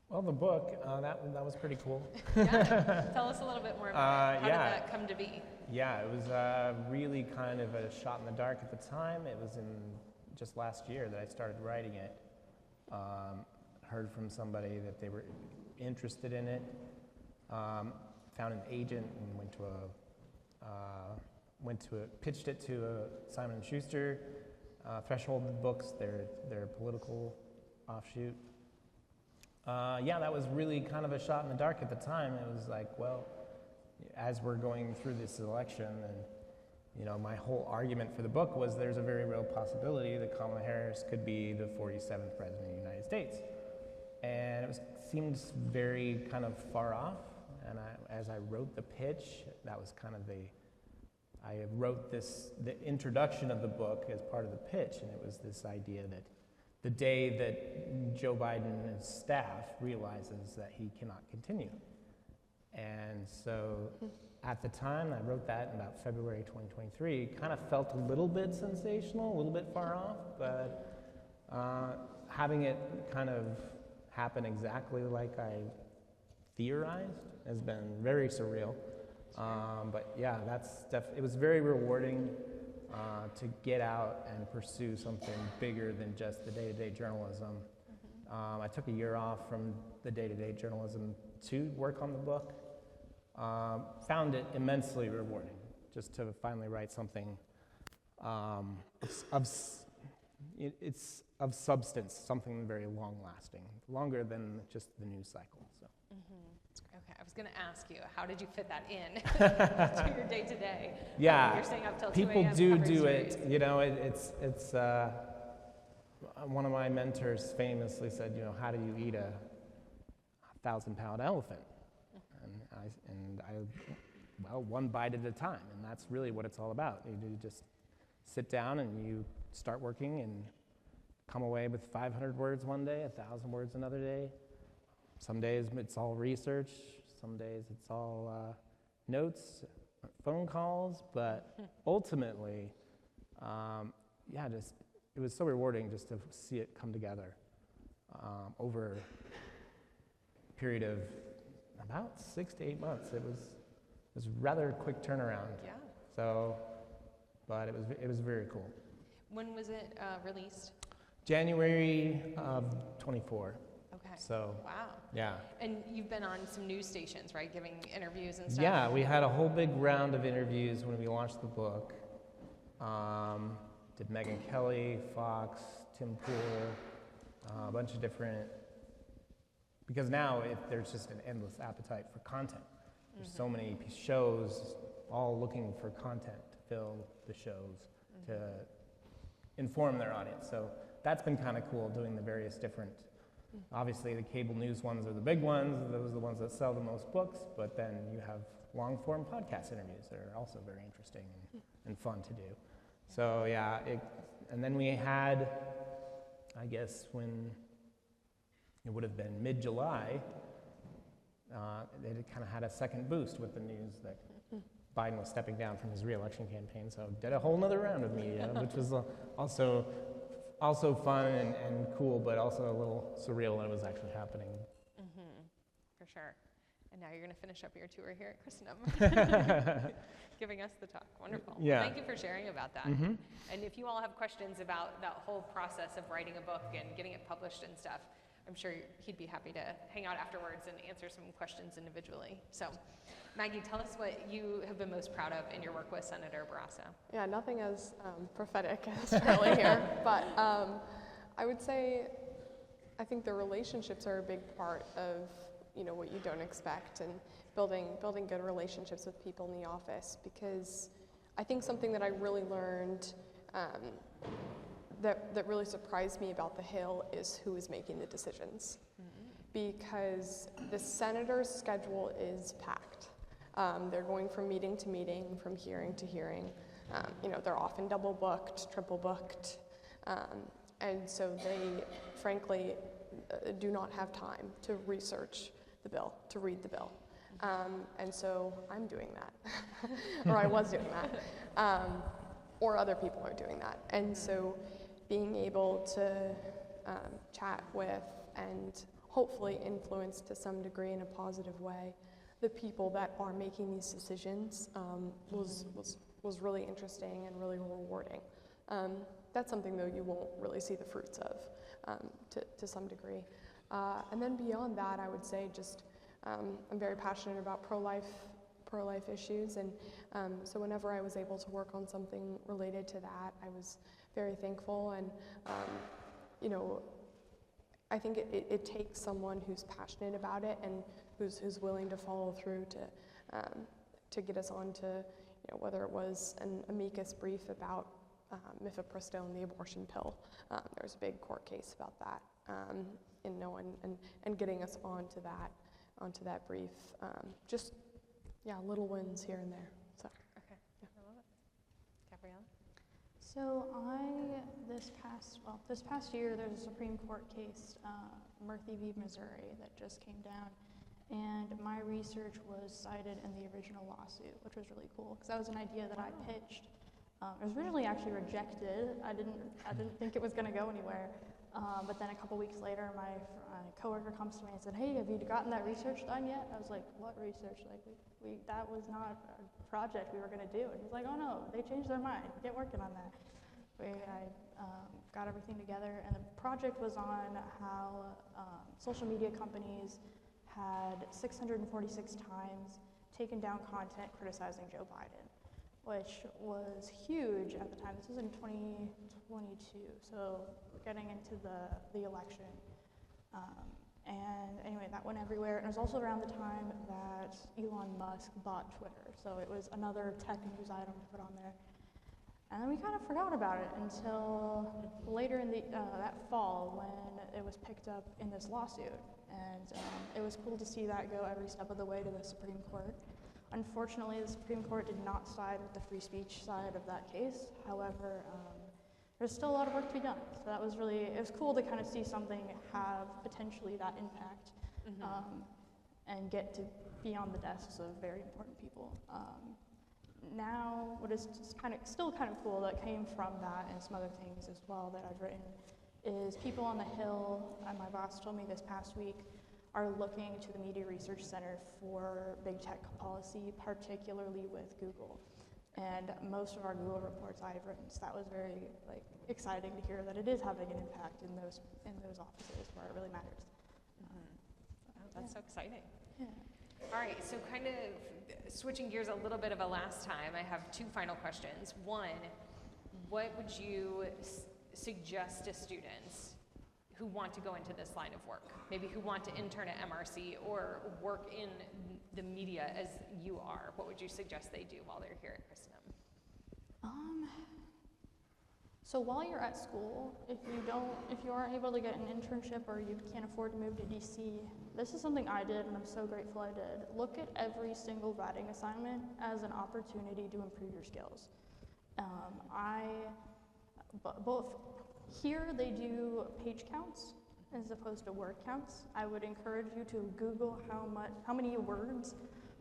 Well, the book, that was pretty cool. Yeah, tell us a little bit more about it. How yeah. did that come to be? Yeah, it was really kind of a shot in the dark at the time. It was in just last year that I started writing it. Heard from somebody that they were interested in it. Found an agent and pitched it to Simon & Schuster, Threshold Books, their political offshoot. Yeah, that was really kind of a shot in the dark at the time. It was like, well, as we're going through this election, and my whole argument for the book was there's a very real possibility that Kamala Harris could be the 47th president of the United States, and it seemed very kind of far off. And as I wrote the pitch, that was kind of I wrote the introduction of the book as part of the pitch, and it was this idea that the day that Joe Biden and his staff realizes that he cannot continue. And so at the time, I wrote that in about February 2023, kind of felt a little bit sensational, a little bit far off, but having it kind of happen exactly like I theorized has been very surreal. But yeah, it was very rewarding to get out and pursue something bigger than just the day-to-day journalism. I took a year off from the day-to-day journalism to work on the book. Found it immensely rewarding just to finally write something it's of substance, something very long-lasting, longer than just the news cycle. So. Okay, I was going to ask you, how did you fit that in to your day-to-day? Yeah, you're staying up till 2 people a.m. do covering it. stories. It's one of my mentors famously said, how do you eat a 1,000-pound elephant? And I, one bite at a time, and that's really what it's all about. You just sit down and you start working and come away with 500 words one day, 1,000 words another day. Some days it's all research, some days it's all notes, phone calls, but ultimately, it was so rewarding just to see it come together over a period of about 6 to 8 months. It was rather a quick turnaround. Yeah. So, but it was very cool. When was it released? January of 24. Okay. So. Wow. Yeah. And you've been on some news stations, right, giving interviews and stuff? Yeah, we had a whole big round of interviews when we launched the book. Did Megyn Kelly, Fox, Tim Pool, a bunch of different, because now there's just an endless appetite for content. There's so many shows all looking for content to fill the shows, to inform their audience. So that's been kind of cool, doing the various different, obviously the cable news ones are the big ones, those are the ones that sell the most books, but then you have long-form podcast interviews that are also very interesting and fun to do. So yeah, and then we had, I guess when it would have been mid-July, it kind of had a second boost with the news that Biden was stepping down from his re-election campaign, so did a whole nother round of media, which was also fun and cool, but also a little surreal that it was actually happening. For sure. And now you're going to finish up your tour here at Christendom, giving us the talk. Wonderful. Yeah. Well, thank you for sharing about that. And if you all have questions about that whole process of writing a book and getting it published and stuff, I'm sure he'd be happy to hang out afterwards and answer some questions individually. So, Maggie, tell us what you have been most proud of in your work with Senator Pariseau. Yeah, nothing as prophetic as Charlie here, but I would say I think the relationships are a big part of what you don't expect, and building good relationships with people in the office, because I think something that I really learned that really surprised me about the Hill is who is making the decisions. because the senator's schedule is packed. They're going from meeting to meeting, from hearing to hearing. They're often double booked, triple booked, and so they, frankly, do not have time to research the bill, to read the bill. And so I'm doing that, or I was doing that, or other people are doing that. And so being able to chat with and hopefully influence to some degree in a positive way the people that are making these decisions was really interesting and really rewarding. That's something, though, you won't really see the fruits of to some degree. And then beyond that, I would say just I'm very passionate about pro-life issues, and so whenever I was able to work on something related to that, I was very thankful. And I think it takes someone who's passionate about it and who's willing to follow through to get us on to, whether it was an amicus brief about mifepristone, the abortion pill. There was a big court case about that, and getting us onto that brief. Little wins here and there. So. Okay. Yeah. I love it. Gabriela? So this past year, there's a Supreme Court case, Murphy v. Missouri, that just came down, and my research was cited in the original lawsuit, which was really cool, because that was an idea that I pitched. It was originally actually rejected. I didn't think it was going to go anywhere, but then a couple weeks later, my coworker comes to me and said, "Hey, have you gotten that research done yet?" I was like, "What research? Like, that was not a project we were going to do." And he's like, "Oh no, they changed their mind. Get working on that." I got everything together, and the project was on how social media companies had 646 times taken down content criticizing Joe Biden, which was huge at the time. This was in 2022, so getting into the election. And anyway, that went everywhere. And it was also around the time that Elon Musk bought Twitter, so it was another tech news item to put on there. And then we kind of forgot about it until later in that fall, when it was picked up in this lawsuit. And it was cool to see that go every step of the way to the Supreme Court. Unfortunately, the Supreme Court did not side with the free speech side of that case. However, there's still a lot of work to be done. So it was cool to kind of see something have potentially that impact, and get to be on the desks of very important people. Now, what is still kind of cool that came from that, and some other things as well that I've written, is people on the Hill, and my boss told me this past week, are looking to the Media Research Center for big tech policy, particularly with Google. And most of our Google reports I've written, so that was very exciting to hear that it is having an impact in those offices where it really matters. That's so exciting. Yeah. All right, so kind of switching gears a little bit of a last time, I have two final questions. One, what would you suggest to students who want to go into this line of work, maybe who want to intern at MRC or work in the media as you are? What would you suggest they do while they're here at Christendom? So while you're at school, if you aren't able to get an internship or you can't afford to move to DC, this is something I did, and I'm so grateful I did. Look at every single writing assignment as an opportunity to improve your skills. Both here they do page counts as opposed to word counts. I would encourage you to Google how many words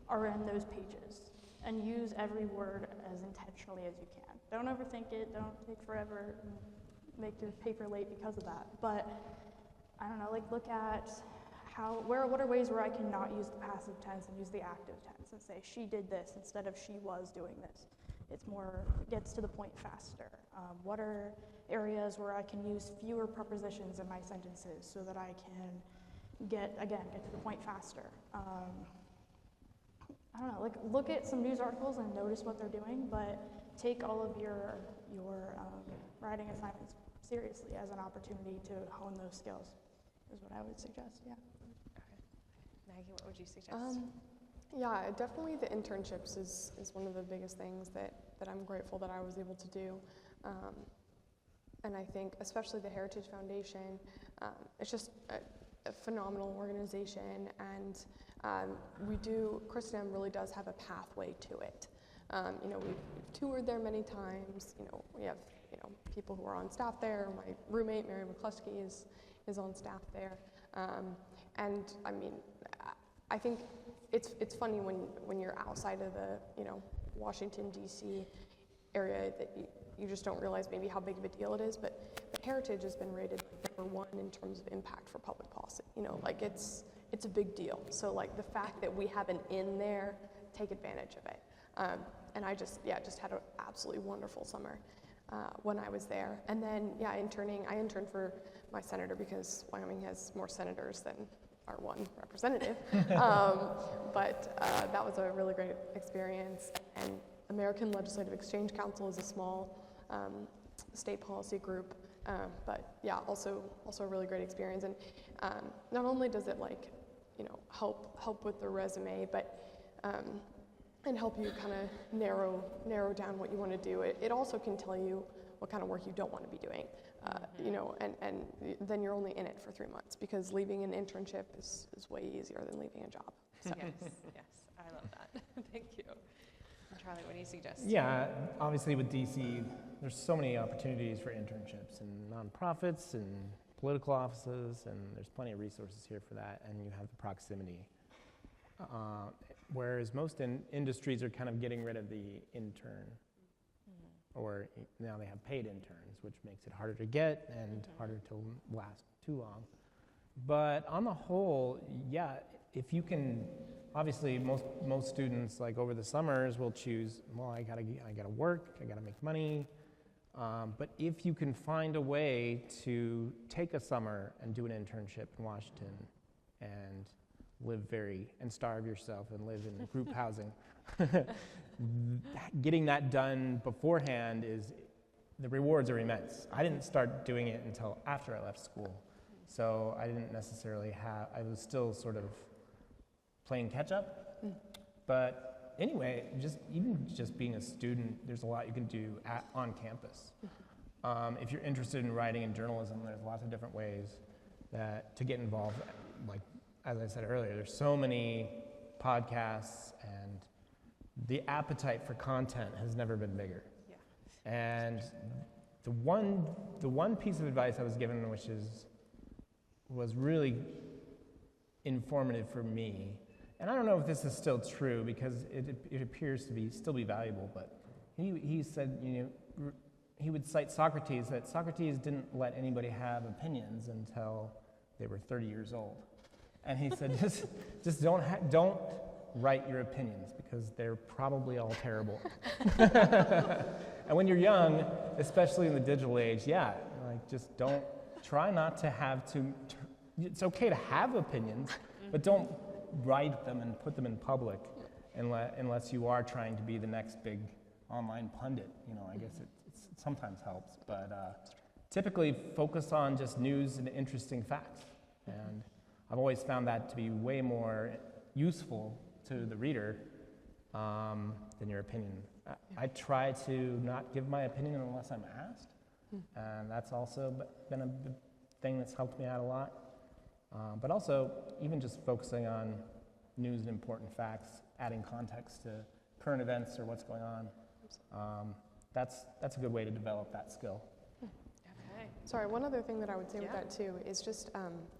are in those pages, and use every word as intentionally as you can. Don't overthink it, don't take forever and make your paper late because of that. But I don't know, look at what are ways where I can not use the passive tense and use the active tense and say she did this instead of she was doing this. It gets to the point faster. What are areas where I can use fewer prepositions in my sentences so that I can get to the point faster? I don't know, look at some news articles and notice what they're doing, but take all of your writing assignments seriously as an opportunity to hone those skills, is what I would suggest, yeah. Okay. Maggie, what would you suggest? Yeah, definitely the internships is one of the biggest things that I'm grateful that I was able to do. And I think especially the Heritage Foundation, it's just a phenomenal organization, and Christendom really does have a pathway to it. We've toured there many times. We have people who are on staff there. My roommate, Mary McCluskey, is on staff there. And I mean, I think it's funny when you're outside of the Washington D.C. area that you just don't realize maybe how big of a deal it is. But Heritage has been rated number 1 in terms of impact for public policy. It's a big deal. So like the fact that we have an inn there, take advantage of it. And I just had an absolutely wonderful summer when I was there. And then I interned for my senator because Wyoming has more senators than our one representative. But that was a really great experience. And American Legislative Exchange Council is a small state policy group, but also a really great experience. And not only does it help with the resume, but and help you kind of narrow down what you want to do. It also can tell you what kind of work you don't want to be doing, and then you're only in it for 3 months, because leaving an internship is way easier than leaving a job. So. Yes, I love that. Thank you. Charlie, what do you suggest? Yeah, obviously with DC, there's so many opportunities for internships in nonprofits and political offices, and there's plenty of resources here for that, and you have the proximity. Whereas most industries are kind of getting rid of the intern, or now they have paid interns, which makes it harder to get and harder to last too long. But on the whole, if you can, obviously most students, like over the summers, will choose, well, I gotta work, I gotta make money. But if you can find a way to take a summer and do an internship in Washington and and starve yourself and live in group housing, getting that done beforehand the rewards are immense. I didn't start doing it until after I left school. So I didn't necessarily I was still sort of playing catch up. But anyway, even just being a student, there's a lot you can do on campus. If you're interested in writing and journalism, there's lots of different ways to get involved. Like, as I said earlier, there's so many podcasts, and the appetite for content has never been bigger. Yeah. And the one piece of advice I was given, which was really informative for me, and I don't know if this is still true because it appears to still be valuable, but he said, he would cite Socrates, that Socrates didn't let anybody have opinions until they were 30 years old. And he said, just don't write your opinions, because they're probably all terrible. And when you're young, especially in the digital age, just try not to have it's okay to have opinions, but don't write them and put them in public unless you are trying to be the next big online pundit. I guess it sometimes helps, but typically focus on just news and interesting facts. And I've always found that to be way more useful to the reader than your opinion. I try to not give my opinion unless I'm asked, and that's also been a thing that's helped me out a lot. But also, even just focusing on news and important facts, adding context to current events or what's going on, that's a good way to develop that skill. Sorry, one other thing that I would say with that too is just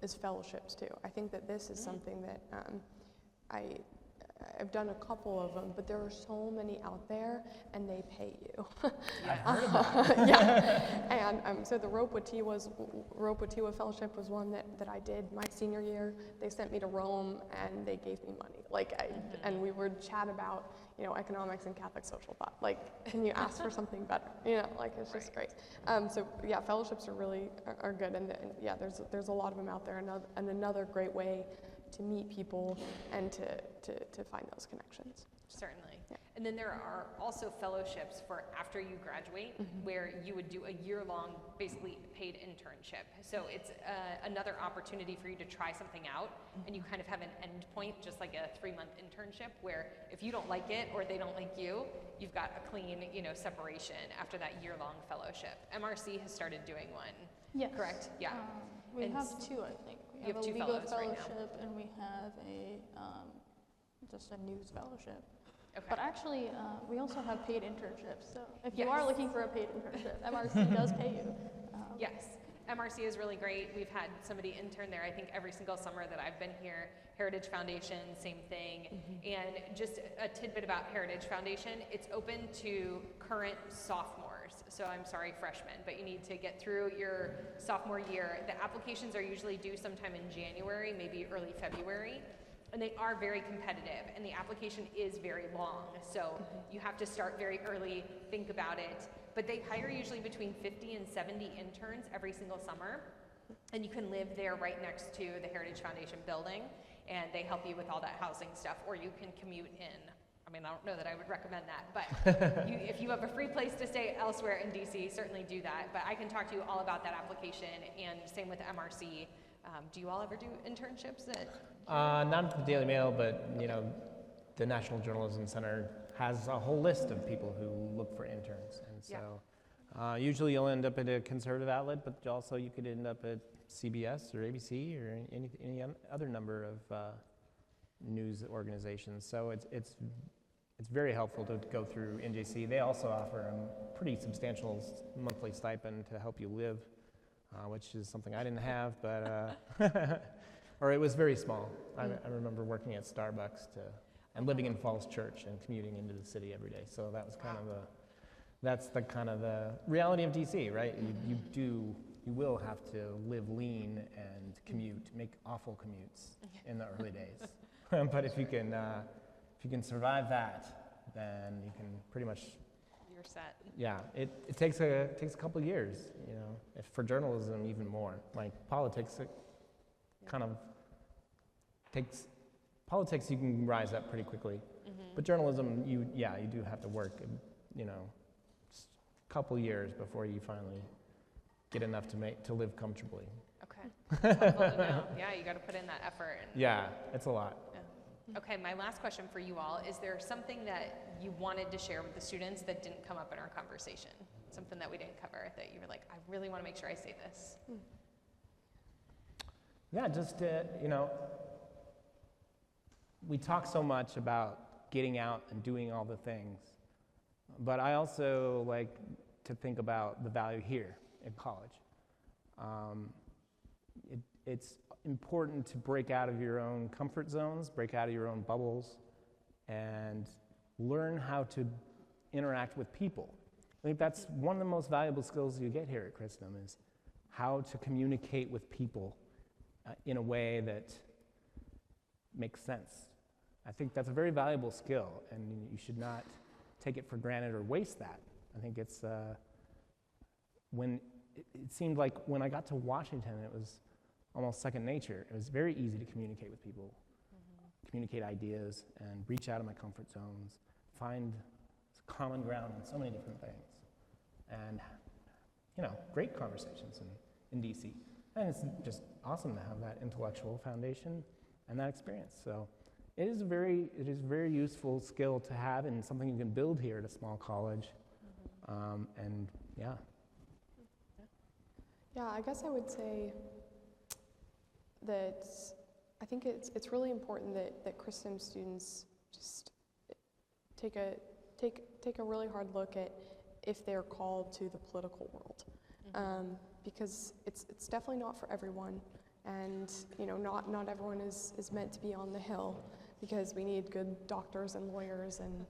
is fellowships too. I think that this is something that I've done a couple of them, but there are so many out there, and they pay you. I've heard about it. And so the Rope Watiwa Fellowship was one that I did my senior year. They sent me to Rome, and they gave me money. And we would chat about economics and Catholic social thought. Can you ask for something better? It's just great. Fellowships are really are good, and there's a lot of them out there, and another great way to meet people and to find those connections. Certainly. Yeah. And then there are also fellowships for after you graduate, where you would do a year-long, basically paid internship. So it's another opportunity for you to try something out, and you kind of have an end point, just like a 3-month internship, where if you don't like it or they don't like you, you've got a clean, separation after that year-long fellowship. MRC has started doing one. Yes. Correct? Yeah. We have 2, I think. We have two a legal fellows right now. fellowship, and we have a just a news fellowship. Okay. But actually, we also have paid internships. So if you Yes. are looking for a paid internship, MRC does pay you. Yes, MRC is really great. We've had somebody intern there, I think, every single summer that I've been here. Heritage Foundation, same thing. And just a tidbit about Heritage Foundation, it's open to current sophomores. So I'm sorry, freshmen, but you need to get through your sophomore year. The applications are usually due sometime in January, maybe early February. And they are very competitive, and the application is very long. So you have to start very early, think about it. But they hire usually between 50 and 70 interns every single summer. And you can live there right next to the Heritage Foundation building, and they help you with all that housing stuff, or you can commute in. I mean, I don't know that I would recommend that, but if you have a free place to stay elsewhere in DC, certainly do that. But I can talk to you all about that application, and same with MRC. Do you all ever do internships Not at the Daily Mail, but you know, the National Journalism Center has a whole list of people who look for interns, and so usually you'll end up at a conservative outlet, but also you could end up at CBS or ABC or any other number of news organizations. So it's very helpful to go through NJC. They also offer a pretty substantial monthly stipend to help you live, which is something I didn't have, but or it was very small. I remember working at Starbucks and living in Falls Church and commuting into the city every day. So that was that's the kind of the reality of DC, right? You will have to live lean and commute, make awful commutes in the early days. But if you can survive that, then you can pretty much. You're set. Yeah, it takes a couple of years, you know. If for journalism, even more. Like politics, it kind of takes. Politics, you can rise up pretty quickly, but journalism, you do have to work, you know, a couple years before you finally get enough to live comfortably. Okay. Helpful to know. Yeah, you got to put in that effort. Yeah, it's a lot. Yeah. Okay, my last question for you all, is there something that you wanted to share with the students that didn't come up in our conversation? Something that we didn't cover that you were like, I really want to make sure I say this? Yeah, just, you know, we talk so much about getting out and doing all the things, but I also like to think about the value here in college. It's important to break out of your own comfort zones, break out of your own bubbles, and learn how to interact with people. I think that's one of the most valuable skills you get here at Christendom is how to communicate with people in a way that makes sense. I think that's a very valuable skill, and you should not take it for granted or waste that. I think it's it seemed like when I got to Washington, it was almost second nature. It was very easy to communicate with people, communicate ideas, and reach out of my comfort zones, find common ground on so many different things, and you know, great conversations in DC. And it's just awesome to have that intellectual foundation and that experience. So it is a very useful skill to have and something you can build here at a small college. And yeah. Yeah, I guess I would say that I think it's really important that Christendom students just take a really hard look at if they're called to the political world, because it's definitely not for everyone, and you know, not everyone is meant to be on the Hill, because we need good doctors and lawyers and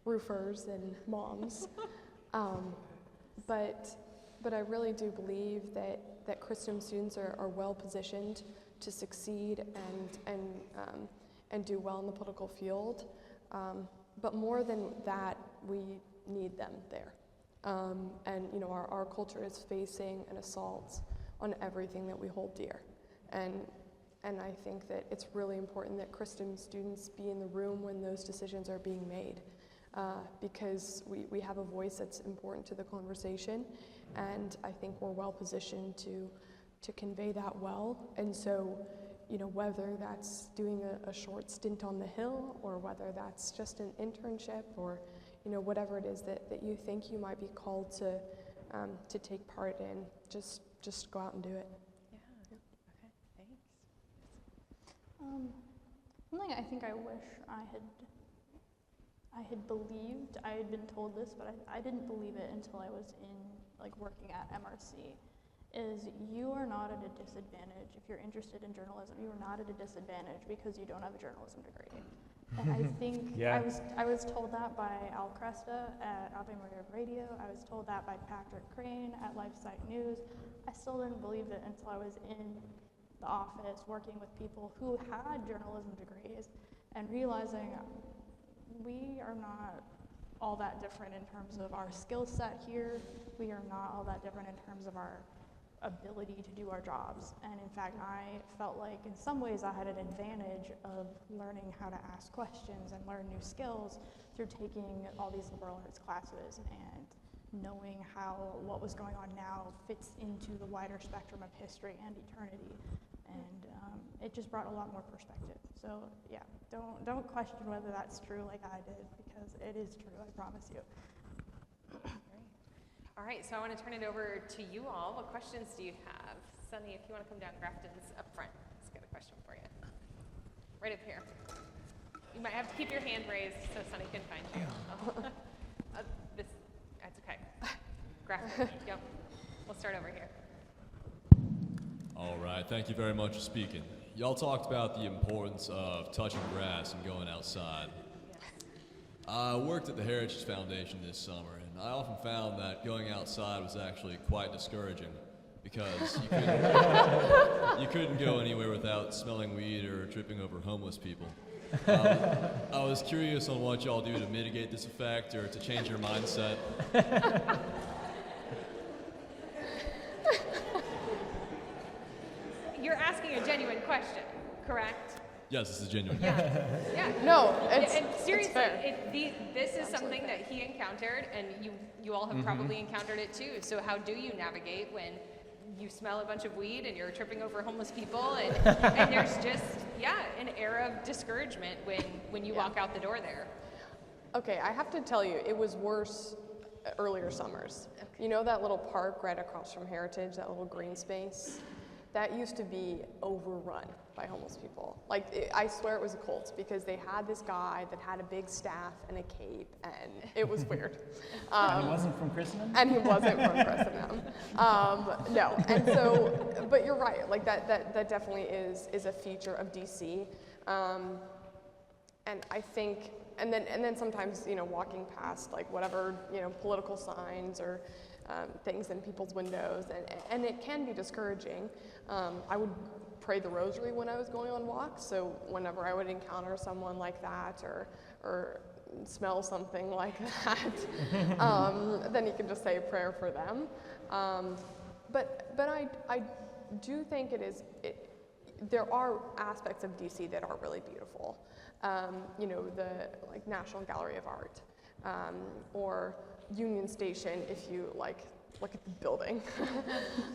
roofers and moms, but I really do believe that Christendom students are well positioned to succeed and do well in the political field. But more than that, we need them there. And you know, our culture is facing an assault on everything that we hold dear. And I think that it's really important that Christendom students be in the room when those decisions are being made, because we have a voice that's important to the conversation, and I think we're well positioned to convey that well. And so, you know, whether that's doing a short stint on the Hill, or whether that's just an internship, or you know, whatever it is that you think you might be called to take part in, just go out and do it. Yeah. Okay. Thanks. Something I think I wish I had believed. I had been told this, but I didn't believe it until I was working at MRC. Is you are not at a disadvantage if you're interested in journalism. You are not at a disadvantage because you don't have a journalism degree. And I think Yeah. I was told that by Al Cresta at Ave Maria Radio. I was told that by Patrick Crane at LifeSite News. I still didn't believe it until I was in the office working with people who had journalism degrees and realizing we are not all that different in terms of our skill set here. We are not all that different in terms of our ability to do our jobs. And in fact, I felt like in some ways I had an advantage of learning how to ask questions and learn new skills through taking all these liberal arts classes and knowing how what was going on now fits into the wider spectrum of history and eternity. And it just brought a lot more perspective. So yeah, don't question whether that's true like I did, because it is true, I promise you. All right, so I want to turn it over to you all. What questions do you have? Sunny, if you want to come down, Grafton's up front. Let's get a question for you. Right up here. You might have to keep your hand raised so Sunny can find you. That's okay. Grafton, yep. We'll start over here. All right, thank you very much for speaking. Y'all talked about the importance of touching grass and going outside. I worked at the Heritage Foundation this summer, and I often found that going outside was actually quite discouraging because you couldn't go anywhere without smelling weed or tripping over homeless people. I was curious on what y'all do to mitigate this effect or to change your mindset. You're asking a genuine question, correct? Yes, this is genuine. Yeah. No, it's And seriously, it's fair. this is Absolutely something fair. that he encountered, and you all have probably encountered it too. So how do you navigate when you smell a bunch of weed and you're tripping over homeless people, and there's just an air of discouragement when you walk out the door there? Okay, I have to tell you, it was worse earlier summers. You know that little park right across from Heritage, that little green space? That used to be overrun by homeless people. I swear it was a cult because they had this guy that had a big staff and a cape, and it was weird. And he wasn't from Christendom? And he wasn't from Christendom. No, and so, but you're right, that definitely is a feature of DC. And I think, and then sometimes, walking past whatever, political signs or things in people's windows, and it can be discouraging. I would pray the rosary when I was going on walks, so whenever I would encounter someone like that or smell something like that, then you can just say a prayer for them. But I do think there are aspects of DC that are really beautiful. The National Gallery of Art, or Union Station, if you look at the building.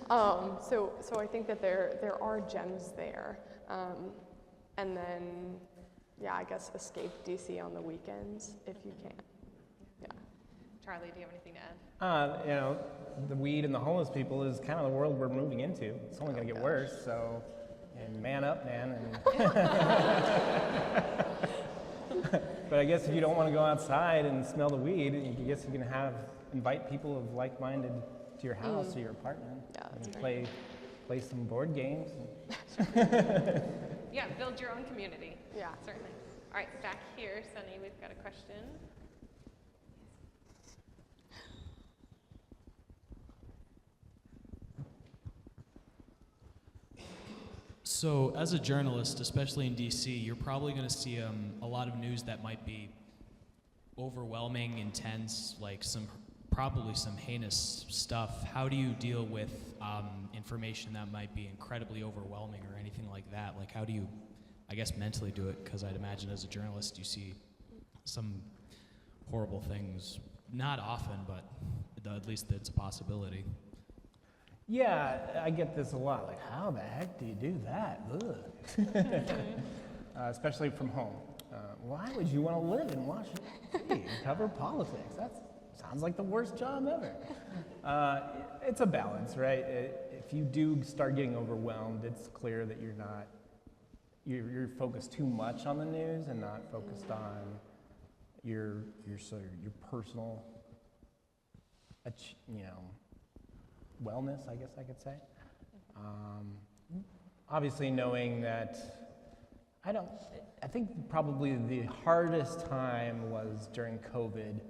So I think that there are gems there. And then, I guess escape DC on the weekends if you can. Yeah. Charlie, do you have anything to add? The weed and the homeless people is kind of the world we're moving into. It's only going to get worse, so, and man up, man. But I guess if you don't want to go outside and smell the weed, I guess you can invite people of like-minded to your house or your apartment. Yeah, that's and right. play some board games. Yeah, build your own community. Yeah. Certainly. All right, back here, Sunny, we've got a question. So as a journalist, especially in DC, you're probably going to see a lot of news that might be overwhelming, intense, probably some heinous stuff. How do you deal with information that might be incredibly overwhelming or anything like that? How do you, I guess, mentally do it? Because I'd imagine as a journalist you see some horrible things, not often, but at least it's a possibility. Yeah, I get this a lot. How the heck do you do that? Especially from home. Why would you want to live in Washington D.C. and cover politics? That sounds like the worst job ever. It's a balance, right? If you do start getting overwhelmed, it's clear that you're not you're focused too much on the news and not focused on your sort of your personal, wellness, I guess I could say. Obviously knowing that I think probably the hardest time was during COVID.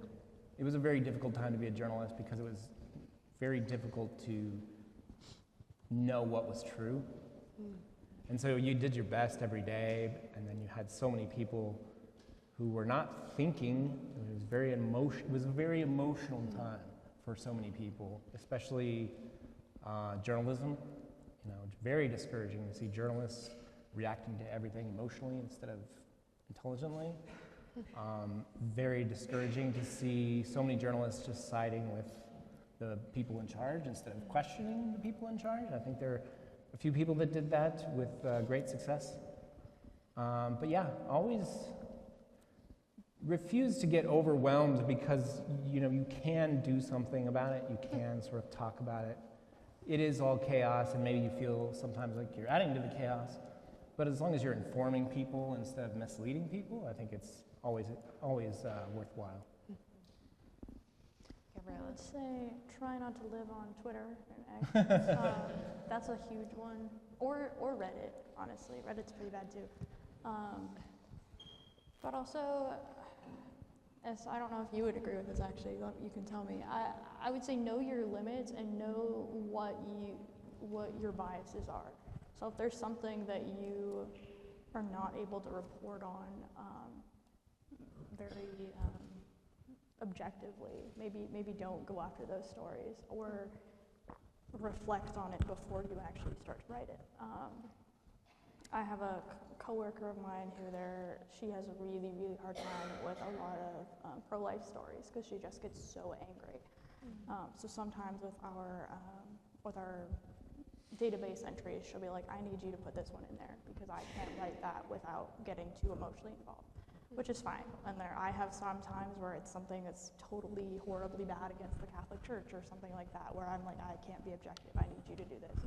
It was a very difficult time to be a journalist because it was very difficult to know what was true. And so you did your best every day, and then you had so many people who were not thinking. It was a very emotional time for so many people, especially journalism. It's very discouraging to see journalists reacting to everything emotionally instead of intelligently. Very discouraging to see so many journalists just siding with the people in charge instead of questioning the people in charge. I think there are a few people that did that with great success. But yeah, always refuse to get overwhelmed because you can do something about it. You can sort of talk about it. It is all chaos, and maybe you feel sometimes like you're adding to the chaos. But as long as you're informing people instead of misleading people, I think it's always worthwhile. I would say try not to live on Twitter and X. That's a huge one. Or Reddit, honestly. Reddit's pretty bad too. But also, I don't know if you would agree with this actually, you can tell me. I would say know your limits and know what your biases are. So if there's something that you are not able to report on very objectively, maybe don't go after those stories, or reflect on it before you actually start to write it. I have a coworker of mine she has a really, really hard time with a lot of pro-life stories because she just gets so angry. So sometimes with our database entries, she'll be like, I need you to put this one in there because I can't write that without getting too emotionally involved, which is fine. And I have some times where it's something that's totally horribly bad against the Catholic Church or something like that, where I'm like, I can't be objective, I need you to do this.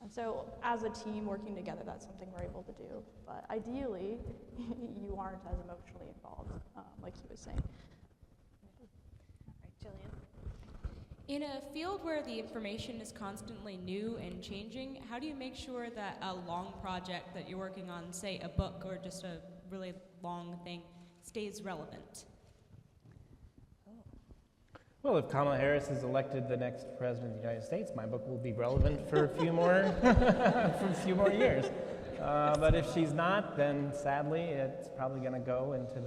And so as a team working together, that's something we're able to do. But ideally, you aren't as emotionally involved, like he was saying. All right, Jillian. In a field where the information is constantly new and changing, how do you make sure that a long project that you're working on, say a book or just a really long thing, stays relevant? Well, if Kamala Harris is elected the next president of the United States, my book will be relevant for a few more years. But if she's not, then sadly, it's probably going to go into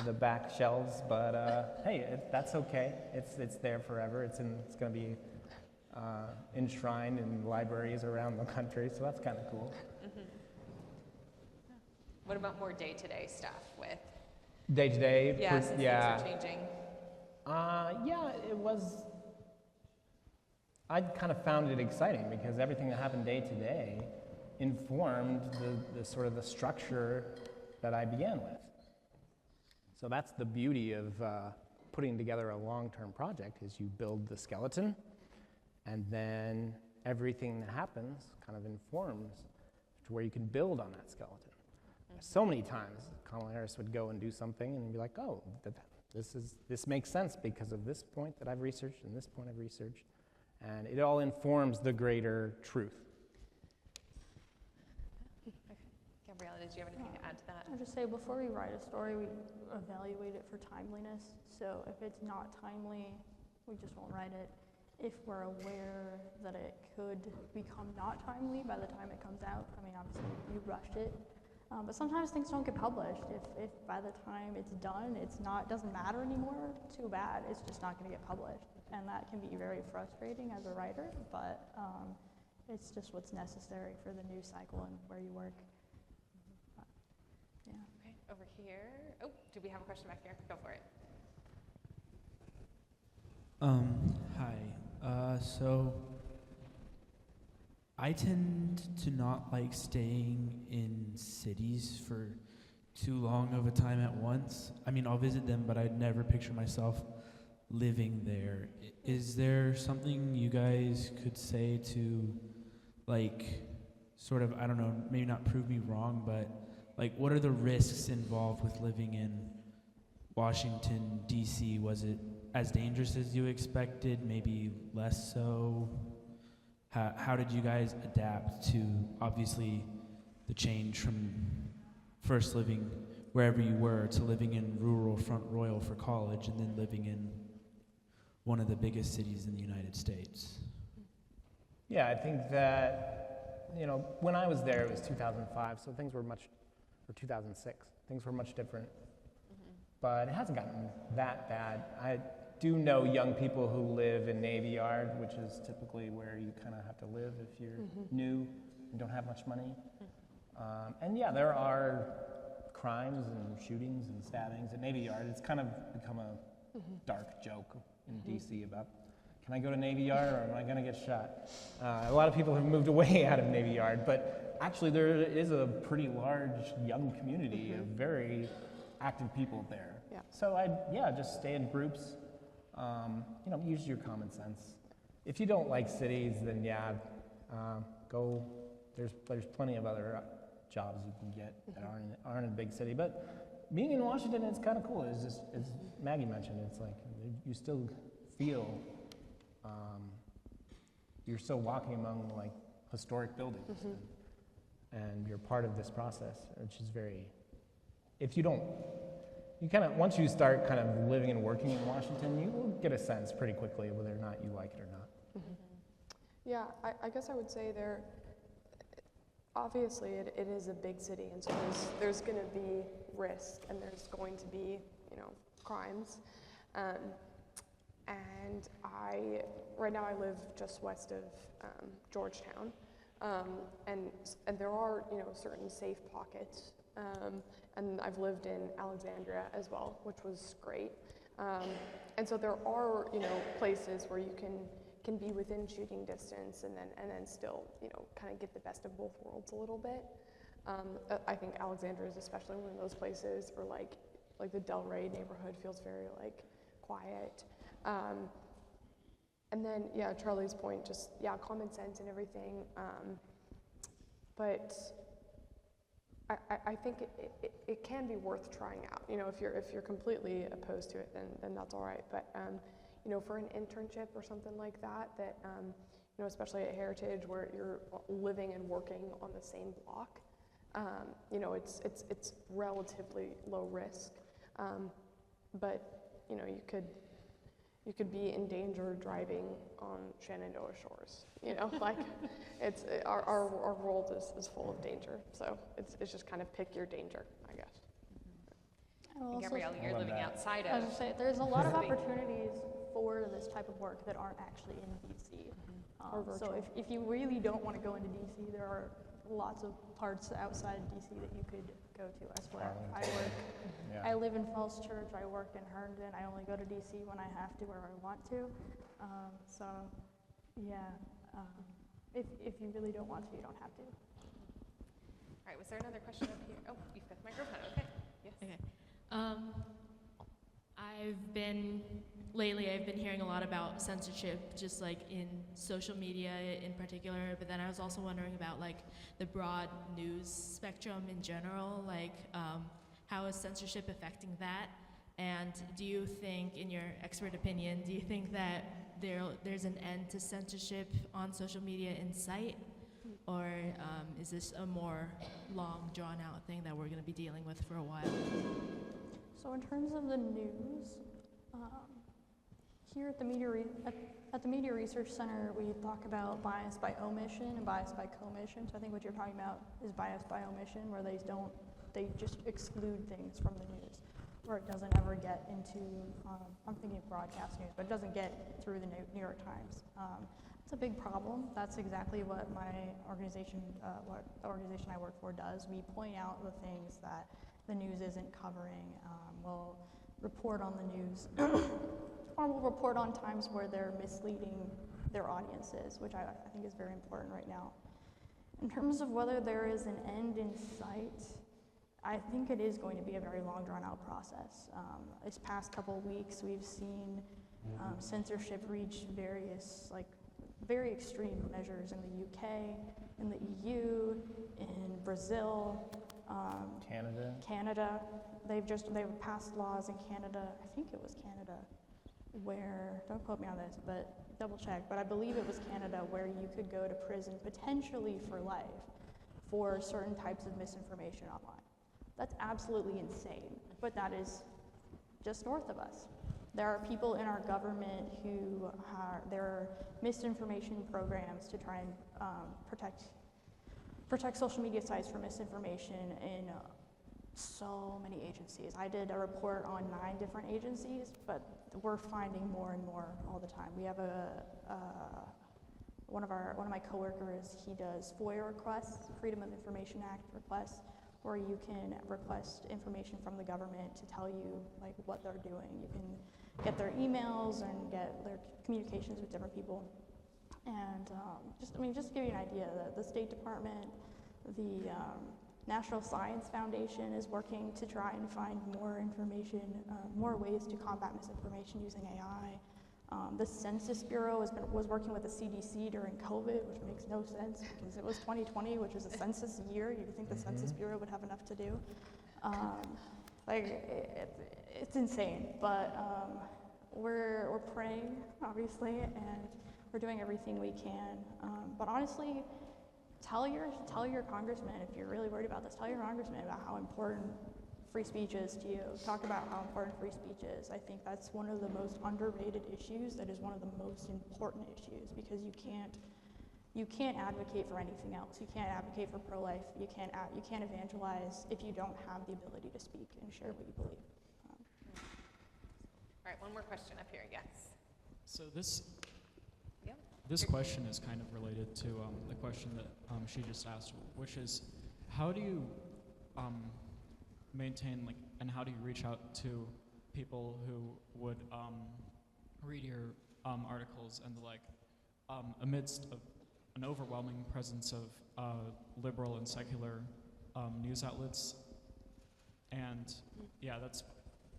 the back shelves. But hey, that's okay. It's there forever. It's going to be enshrined in libraries around the country. So that's kind of cool. What about more day-to-day stuff with? Day-to-day? Yeah, since things are changing. It was. I kind of found it exciting because everything that happened day to day informed the sort of the structure that I began with. So that's the beauty of putting together a long-term project is you build the skeleton, and then everything that happens kind of informs to where you can build on that skeleton. So many times Kamala Harris would go and do something and be like, oh, this makes sense because of this point that I've researched and this point I've researched. And it all informs the greater truth. Okay. Gabriela, did you have anything to add to that? I'll just say before we write a story, we evaluate it for timeliness. So if it's not timely, we just won't write it. If we're aware that it could become not timely by the time it comes out, I mean, obviously you rushed it. But sometimes things don't get published. If by the time it's done, doesn't matter anymore, too bad. It's just not going to get published. And that can be very frustrating as a writer, but it's just what's necessary for the news cycle and where you work. But, yeah. Okay, over here. Oh, do we have a question back here? Go for it. Hi. So I tend to not like staying in cities for too long of a time at once. I mean, I'll visit them, but I'd never picture myself living there. Is there something you guys could say to, like, sort of, I don't know, maybe not prove me wrong, but like, what are the risks involved with living in Washington, D.C.? Was it as dangerous as you expected, maybe less so? How did you guys adapt to, obviously, the change from first living wherever you were to living in rural Front Royal for college and then living in one of the biggest cities in the United States? Yeah, I think that, when I was there, it was 2005, so things were much, or 2006, things were much different. But it hasn't gotten that bad. I do know young people who live in Navy Yard, which is typically where you kind of have to live if you're new and don't have much money. And yeah, there are crimes and shootings and stabbings at Navy Yard. It's kind of become a dark joke in DC about, can I go to Navy Yard or am I going to get shot? A lot of people have moved away out of Navy Yard, but actually there is a pretty large young community of very active people there. Yeah. So just stay in groups. Use your common sense. If you don't like cities, then go. There's plenty of other jobs you can get that aren't in a big city. But being in Washington, it's kind of cool. It's just, as Maggie mentioned, it's like you still feel you're still walking among like historic buildings, and you're part of this process, which is very. If you don't. You once you start kind of living and working in Washington, you will get a sense pretty quickly whether or not you like it or not. Yeah, I guess I would say obviously it is a big city, and so there's going to be risk, and there's going to be, crimes. And right now I live just west of Georgetown, and there are, certain safe pockets. And I've lived in Alexandria as well, which was great. And so there are, places where you can be within shooting distance and then still, kind of get the best of both worlds a little bit. I think Alexandria is especially one of those places, or like the Del Rey neighborhood feels very quiet. And then Charlie's point, just common sense and everything. But I think it can be worth trying out. If you're completely opposed to it, then that's all right. But for an internship or something like that, especially at Heritage where you're living and working on the same block, it's relatively low risk. But you could be in danger driving on Shenandoah shores. It's our world is full of danger. So it's just kind of pick your danger, I guess. And Gabrielle, you're living outside I of. was going to say, there's a lot of opportunities for this type of work that aren't actually in DC. So if you really don't want to go into DC, there are lots of parts outside of DC that you could go to as well. I work. Yeah. I live in Falls Church. I work in Herndon. I only go to DC when I have to or I want to. If you really don't want to, you don't have to. All right, was there another question up here? Oh, you've got the microphone. Okay. Yes. Okay. Lately I've been hearing a lot about censorship, just like in social media in particular, but then I was also wondering about like the broad news spectrum in general, how is censorship affecting that? And do you think, in your expert opinion, do you think that there's an end to censorship on social media in sight? Or is this a more long, drawn-out thing that we're going to be dealing with for a while? So in terms of the news, here at the Media Research Center, we talk about bias by omission and bias by commission. So I think what you're talking about is bias by omission, where they just exclude things from the news, where it doesn't ever get into, I'm thinking of broadcast news, but it doesn't get through the New York Times. It's a big problem. That's exactly what my organization, what the organization I work for does. We point out the things that the news isn't covering. We'll report on the news, or we'll report on times where they're misleading their audiences, which I think is very important right now. In terms of whether there is an end in sight, I think it is going to be a very long, drawn-out process. This past couple of weeks, we've seen censorship reach various, very extreme measures in the UK. in the EU, in Brazil, Canada. They've passed laws in Canada, I think it was Canada, where, don't quote me on this, but double check, but I believe it was Canada where you could go to prison potentially for life for certain types of misinformation online. That's absolutely insane, but that is just north of us. There are people in our government who there are misinformation programs to try and protect social media sites from misinformation in so many agencies. I did a report on 9 different agencies, but we're finding more and more all the time. We have one of my coworkers, he does FOIA requests, Freedom of Information Act requests, where you can request information from the government to tell you like what they're doing. You can get their emails and get their communications with different people. And just to give you an idea, the State Department, the National Science Foundation is working to try and find more information, more ways to combat misinformation using AI. The Census Bureau was working with the CDC during COVID, which makes no sense because it was 2020, which is a census year. You'd think the Census Bureau would have enough to do. It's insane, but we're praying, obviously, and we're doing everything we can. But honestly, tell your congressman, if you're really worried about this, tell your congressman about how important free speech is to you. Talk about how important free speech is. I think that's one of the most underrated issues. That is one of the most important issues because you can't advocate for anything else. You can't advocate for pro-life. You can't evangelize if you don't have the ability to speak and share what you believe. All right, one more question up here. Yes. So this question is kind of related to the question that she just asked, which is, how do you maintain, and how do you reach out to people who would read your articles and the like, amidst an overwhelming presence of liberal and secular news outlets? And yeah, that's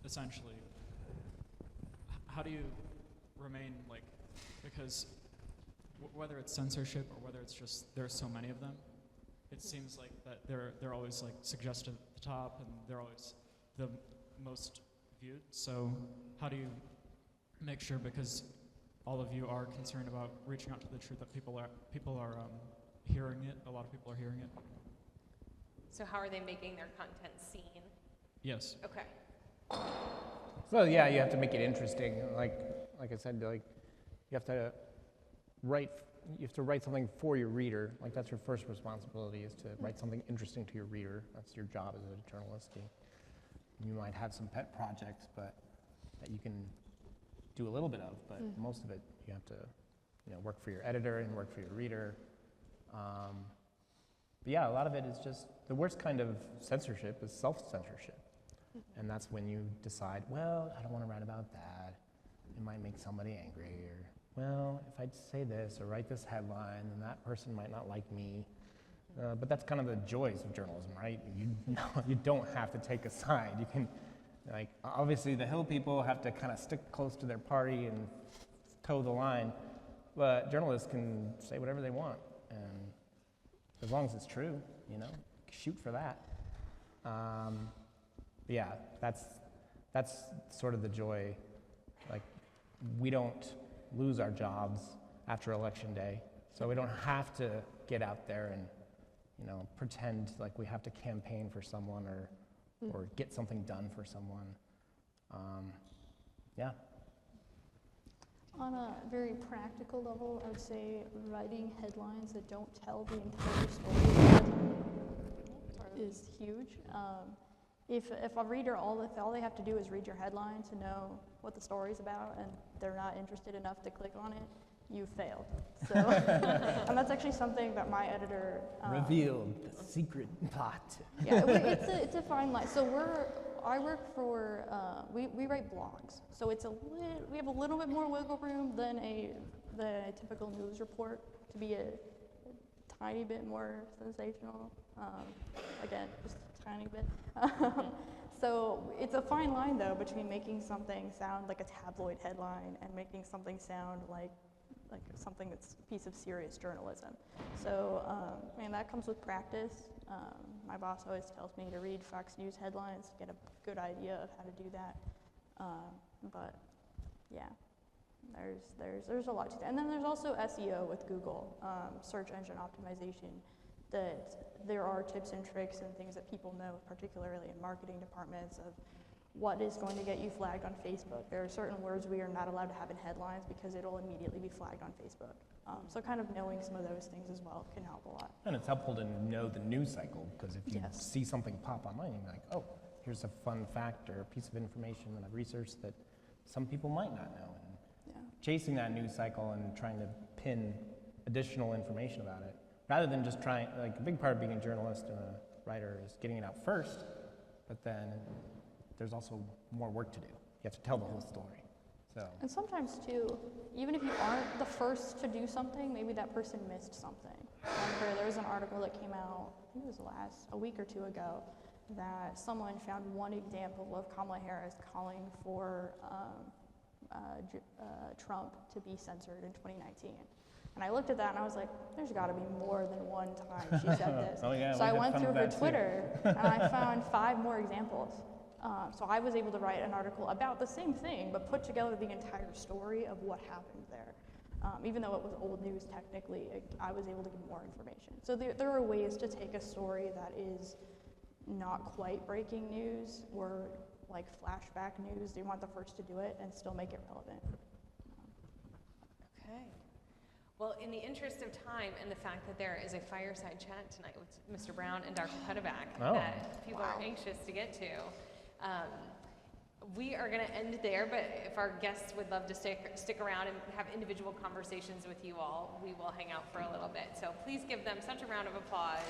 essentially, how do you remain because whether it's censorship or whether it's just there's so many of them, it seems like that they're always suggested at the top and they're always the most viewed. So how do you make sure, because all of you are concerned about reaching out to the truth, that people are hearing it, a lot of people are hearing it? So how are they making their content seen? Yes. Okay. So yeah, you have to make it interesting. Like I said, you have to write something for your reader. That's your first responsibility, is to write something interesting to your reader. That's your job as a journalist. You might have some pet projects, but that you can do a little bit of, but most of it you have to, work for your editor and work for your reader. But yeah, a lot of it is just, the worst kind of censorship is self-censorship. And that's when you decide, well, I don't want to write about that. It might make somebody angry, or, well, if I say this or write this headline, then that person might not like me. But that's kind of the joys of journalism, right? You don't have to take a side. You can, obviously the Hill people have to kind of stick close to their party and toe the line, but journalists can say whatever they want, and as long as it's true, shoot for that. Yeah, that's sort of the joy. We don't lose our jobs after Election Day, so we don't have to get out there and pretend like we have to campaign for someone or get something done for someone. Yeah. On a very practical level, I would say writing headlines that don't tell the entire story is huge. If a reader, all they have to do is read your headline to know what the story's about, and they're not interested enough to click on it, you failed. So, and that's actually something that my editor revealed the secret plot. Yeah, it's a fine line. So I work for we write blogs, so we have a little bit more wiggle room than the typical news report to be a tiny bit more sensational. Again, just a tiny bit. So it's a fine line, though, between making something sound like a tabloid headline and making something sound like like something that's a piece of serious journalism. So, and that comes with practice. My boss always tells me to read Fox News headlines to get a good idea of how to do that. But yeah, there's a lot to that. And then there's also SEO with Google, search engine optimization, that there are tips and tricks and things that people know, particularly in marketing departments, of what is going to get you flagged on Facebook. There are certain words we are not allowed to have in headlines because it'll immediately be flagged on Facebook. So kind of knowing some of those things as well can help a lot. And it's helpful to know the news cycle, because if you Yes. see something pop online, you're like, oh, here's a fun fact or a piece of information that I've researched that some people might not know. And Yeah. chasing that news cycle and trying to pin additional information about it, rather than just trying, like a big part of being a journalist and a writer is getting it out first, but then there's also more work to do. You have to tell the whole story. So, And sometimes too, even if you aren't the first to do something, maybe that person missed something. There was an article that came out, I think it was a week or two ago, that someone found one example of Kamala Harris calling for Trump to be censored in 2019. And I looked at that and I was like, there's got to be more than one time she said this. Oh, yeah, so we I had went fun through with her that too. Twitter and I found 5 more examples. So I was able to write an article about the same thing, but put together the entire story of what happened there. Even though it was old news technically, I was able to give more information. So there are ways to take a story that is not quite breaking news or like flashback news. You want the first to do it and still make it relevant. Okay. Well, in the interest of time and the fact that there is a fireside chat tonight with Mr. Brown and Dr. Pedeback that people are anxious to get to, we are going to end there, but if our guests would love to stick around and have individual conversations with you all, we will hang out for a little bit. So please give them such a round of applause.